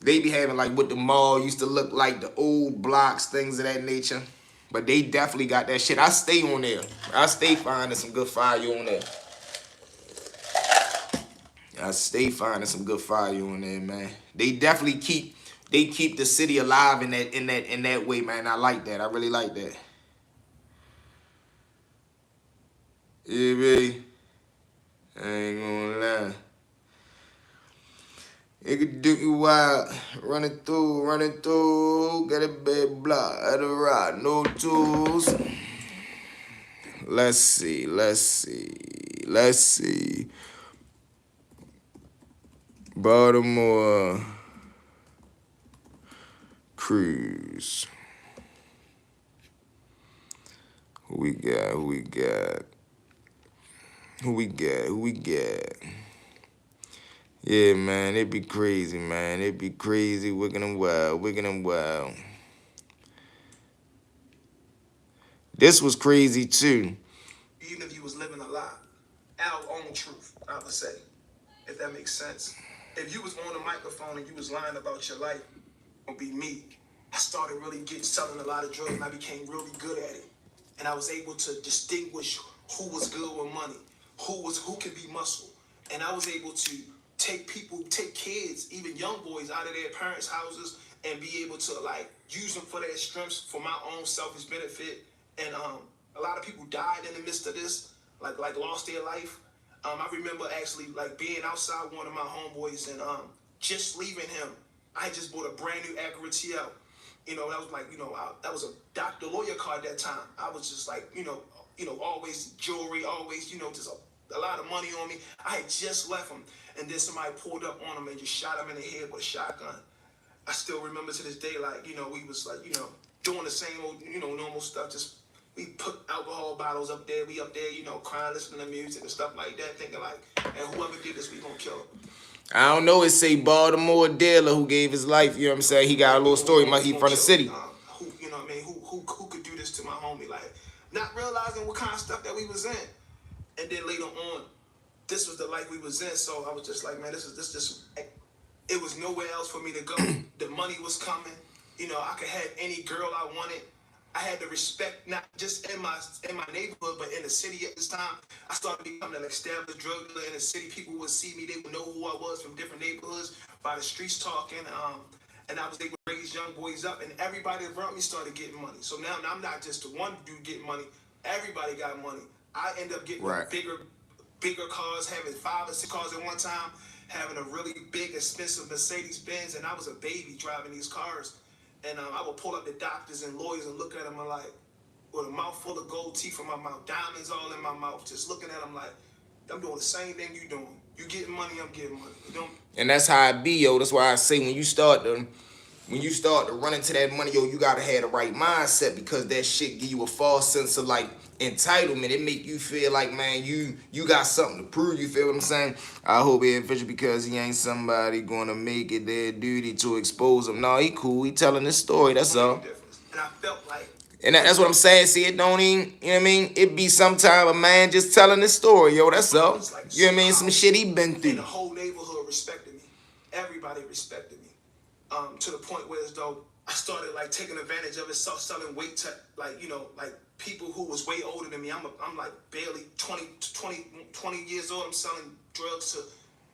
They be having like what the mall used to look like, the old blocks, things of that nature. But they definitely got that shit. I stay on there. I stay finding some good fire on there. I stay finding some good fire on there, man. They definitely keep the city alive in that way, man. I like that. I really like that. Yeah, baby. I ain't gonna lie. It could do you wild, running through, get a big block at the ride, no tools. Let's see. Baltimore cruise. Who we got? Yeah, man, it be crazy, man. It be crazy, wicked and wild. This was crazy, too. Even if you was living a lie, our own truth, I would say, if that makes sense. If you was on a microphone and you was lying about your life, it would be me. I started really selling a lot of drugs, and I became really good at it. And I was able to distinguish who was good with money, who could be muscle. And I was able to take kids, even young boys, out of their parents' houses and be able to like use them for their strengths for my own selfish benefit. And a lot of people died in the midst of this, like lost their life. I remember actually like being outside one of my homeboys and just leaving him. I just bought a brand new Acura TL. You know, that was like, that was a doctor lawyer car at that time. I was just like, always jewelry, always, just a lot of money on me. I had just left him, and then somebody pulled up on him and just shot him in the head with a shotgun. I still remember to this day, like, we was like, doing the same old, normal stuff, just we put alcohol bottles up there. We up there, you know, crying, listening to music and stuff like that, thinking like, and whoever did this, we gonna kill him. I don't know. It say Baltimore dealer who gave his life. You know what I'm saying? He got a little story. He from the city. Who, you know what I mean? Who could do this to my homie? Like, not realizing what kind of stuff that we was in. And then later on, this was the life we was in. So I was just like, man, this just. It was nowhere else for me to go. The money was coming. You know, I could have any girl I wanted. I had the respect, not just in my neighborhood, but in the city at this time. I started becoming an established drug dealer in the city. People would see me. They would know who I was from different neighborhoods by the streets talking. And I was able to raise young boys up. And everybody around me started getting money. So now I'm not just the one dude getting money. Everybody got money. I end up getting bigger cars, having 5 or 6 cars at one time, having a really big, expensive Mercedes Benz, and I was a baby driving these cars. And I would pull up the doctors and lawyers and look at them and like, with a mouth full of gold teeth in my mouth, diamonds all in my mouth, just looking at them like, I'm doing the same thing you doing. You getting money, I'm getting money. You don't. And that's how it be, yo. That's why I say when you start to run into that money, yo, you gotta have the right mindset, because that shit give you a false sense of like entitlement. It make you feel like, man, you got something to prove. You feel what I'm saying? I hope he ain't official because he ain't somebody gonna make it their duty to expose him. No, he cool. He telling this story. That's all. And I felt like. And that's what I'm saying. See, it don't even, you know what I mean? It be sometime a man just telling this story, yo. That's all. You know what I mean? Some shit he been through. And the whole neighborhood respected me. Everybody respected me. To the point where as though I started like taking advantage of it, selling weight to like, you know, like people who was way older than me. I'm like barely 20 years old. I'm selling drugs to,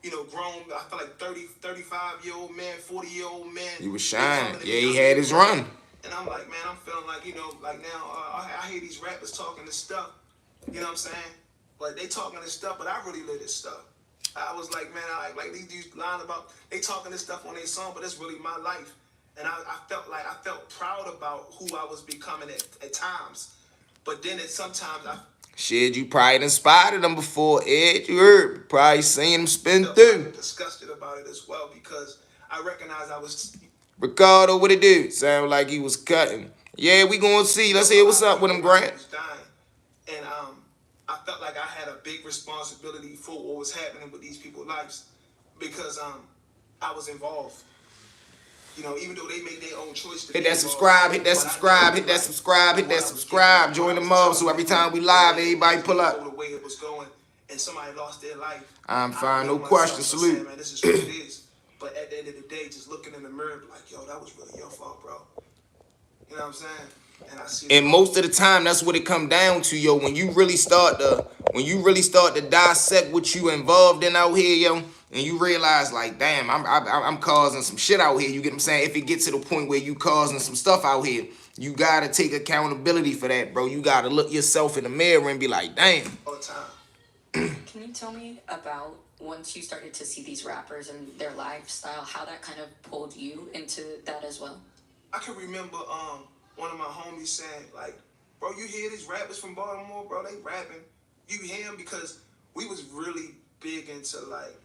you know, grown, I feel like 35-year-old man, 40-year-old man. He was shining. Yeah, he had his run. And I'm like, man, I'm feeling like, you know, like now I hear these rappers talking this stuff. You know what I'm saying? But they talking this stuff, but I really live this stuff. I was like, man, like these dudes lying about, they talking this stuff on their song, but it's really my life. And I felt proud about who I was becoming at times. But then sometimes shit, you probably inspired them before, Ed. You heard. Probably seen him spin through. Disgusted about it as well, because I recognized I was. Ricardo, what it do? Sound like he was cutting. Yeah, we gonna see. Let's hear what's up with him, Grant. And I felt like I had a big responsibility for what was happening with these people's lives, because I was involved. You know, even though they made their own choice to hit that subscribe, hit that subscribe, hit that subscribe, hit that subscribe. Join the mob so every time we live, everybody pull up. The way it was going, and somebody lost their life. I'm fine, no question. Salute. Man, this is what it is. But at the end of the day, just looking in the mirror, like, yo, that was really your fault, bro. You know what I'm saying? And I see. And most of the time, that's what it come down to, yo. When you really start to dissect what you involved in out here, yo, and you realize, like, damn, I'm causing some shit out here. You get what I'm saying? If it gets to the point where you causing some stuff out here, you gotta take accountability for that, bro. You gotta look yourself in the mirror and be like, damn. All the time. Can you tell me about once you started to see these rappers and their lifestyle, how that kind of pulled you into that as well? I can remember one of my homies saying, like, bro, you hear these rappers from Baltimore, bro, they rapping. You hear them, because we was really big into, like,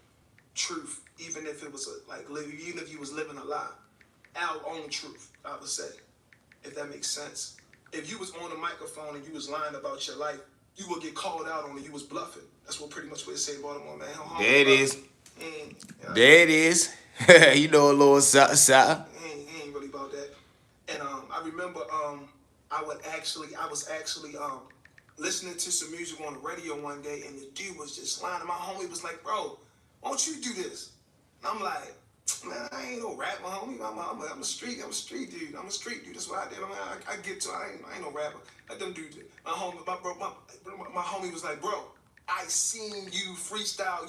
truth, even if it was, even if you was living a lie. Our own truth, I would say, if that makes sense. If you was on a microphone and you was lying about your life, you would get called out on it. You was bluffing. That's what pretty much what it say, Baltimore, man. There it is. There it is. You know, a little something. He ain't really about that. And I remember I was actually listening to some music on the radio one day, and the dude was just lying. And my homie was like, bro, why don't you do this? And I'm like, man, I ain't no rapper, homie. I'm a street dude. I'm a street dude. That's what I did. I get to. I ain't no rapper. Let them do it. My homie was like, bro, I seen you freestyle.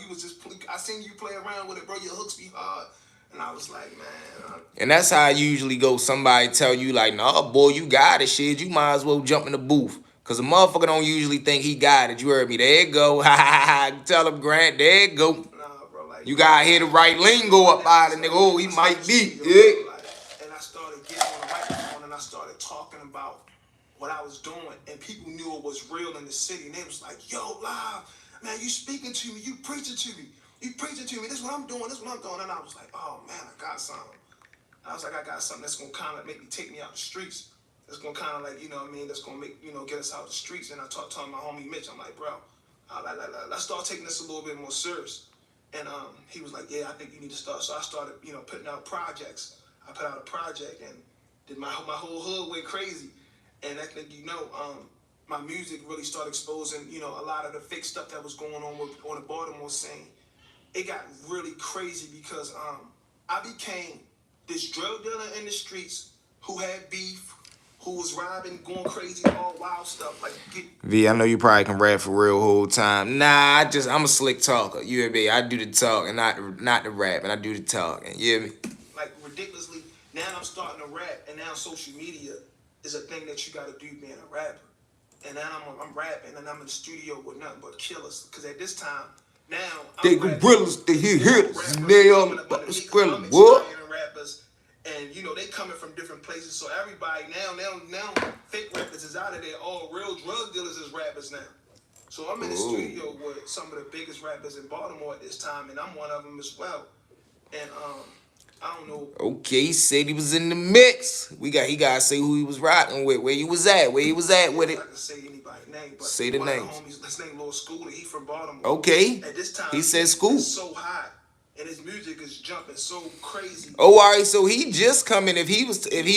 I seen you play around with it, bro. Your hooks be hard. And I was like, man. And that's how I usually go. Somebody tell you, like, nah, boy, you got it, shit. You might as well jump in the booth. Because a motherfucker don't usually think he got it. You heard me. There you go. Tell him, Grant. There you go. Nah, bro, like, you got to hear the right lingo up out of the nigga. Oh, he might be. Yeah. And I started getting on the microphone, and I started talking about what I was doing. And people knew it was real in the city. And they was like, yo, Live, man, you speaking to me. You preaching to me. You preaching to me. This is what I'm doing. This is what I'm doing. And I was like, oh, man, I got something. I was like, I got something that's going to kind of make me take me out the streets. that's gonna kind of like, you know what I mean, that's gonna make, you know, get us out the streets. And I talked to my homie Mitch. I'm like, bro, let's start taking this a little bit more serious. And he was like, yeah, I think you need to start. So I started, you know, putting out projects. I put out a project, and did my whole hood went crazy. And I think, you know, my music really started exposing, you know, a lot of the fake stuff that was going on the Baltimore scene. It got really crazy because I became this drug dealer in the streets who had beef, who was robbing, going crazy, all wild stuff. Like, V, I know you probably can rap for real whole time. Nah, I'm a slick talker. You hear me? I do the talk and not the rap, and I do the talking. You hear me? Like, ridiculously. Now I'm starting to rap, and now social media is a thing that you got to do being a rapper. And now I'm rapping, and I'm in the studio with nothing but killers. Because at this time, now they gorillas, they hitters, and they on the skrilla. What? Rappers, and you know they coming from different places. So everybody now fake rappers is out of there. All real drug dealers is rappers now. So I'm in the studio with some of the biggest rappers in Baltimore at this time, and I'm one of them as well. And I don't know. Okay, he said he was in the mix. He gotta say who he was rocking with, where he was at with it. I can say anybody's name, but say the names. Homies, his name Lil Schooler. He from Baltimore. Okay. At this time, he said school. So hot, and his music is jumping so crazy. Oh, all right. So he just coming. If he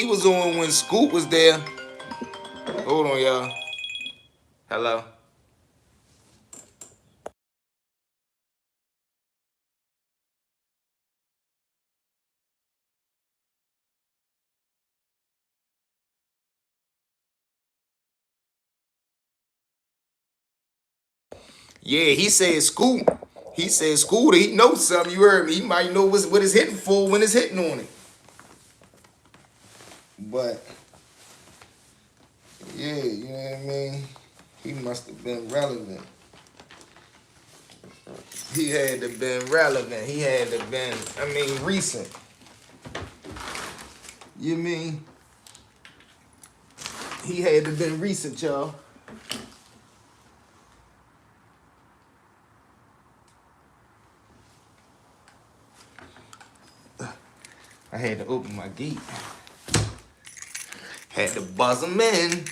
was on when Scoop was there. Hold on, y'all. Hello. Yeah, he said Scoop. He said Scooter. He knows something. You heard me. He might know what it's hitting for when it's hitting on it. But yeah, you know what I mean. He must have been relevant. He had to been relevant. He had to been. I mean, recent. You mean? He had to been recent, y'all. I had to open my gate. Had to buzz him in.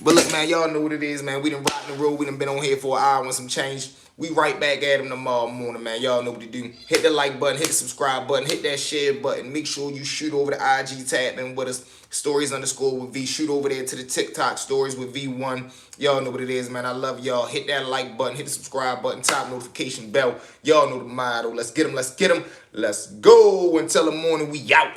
But look, man, y'all know what it is, man. We done rocked the road. We done been on here for an hour and some change. We right back at him tomorrow morning, man. Y'all know what to do. Hit the like button, hit the subscribe button, hit that share button. Make sure you shoot over the IG tab and with us. Stories_ with V. Shoot over there to the TikTok stories with V1. Y'all know what it is, man. I love y'all. Hit that like button, hit the subscribe button, top notification bell. Y'all know the motto. Let's get them. Let's get them. Let's go. Until the morning, we out.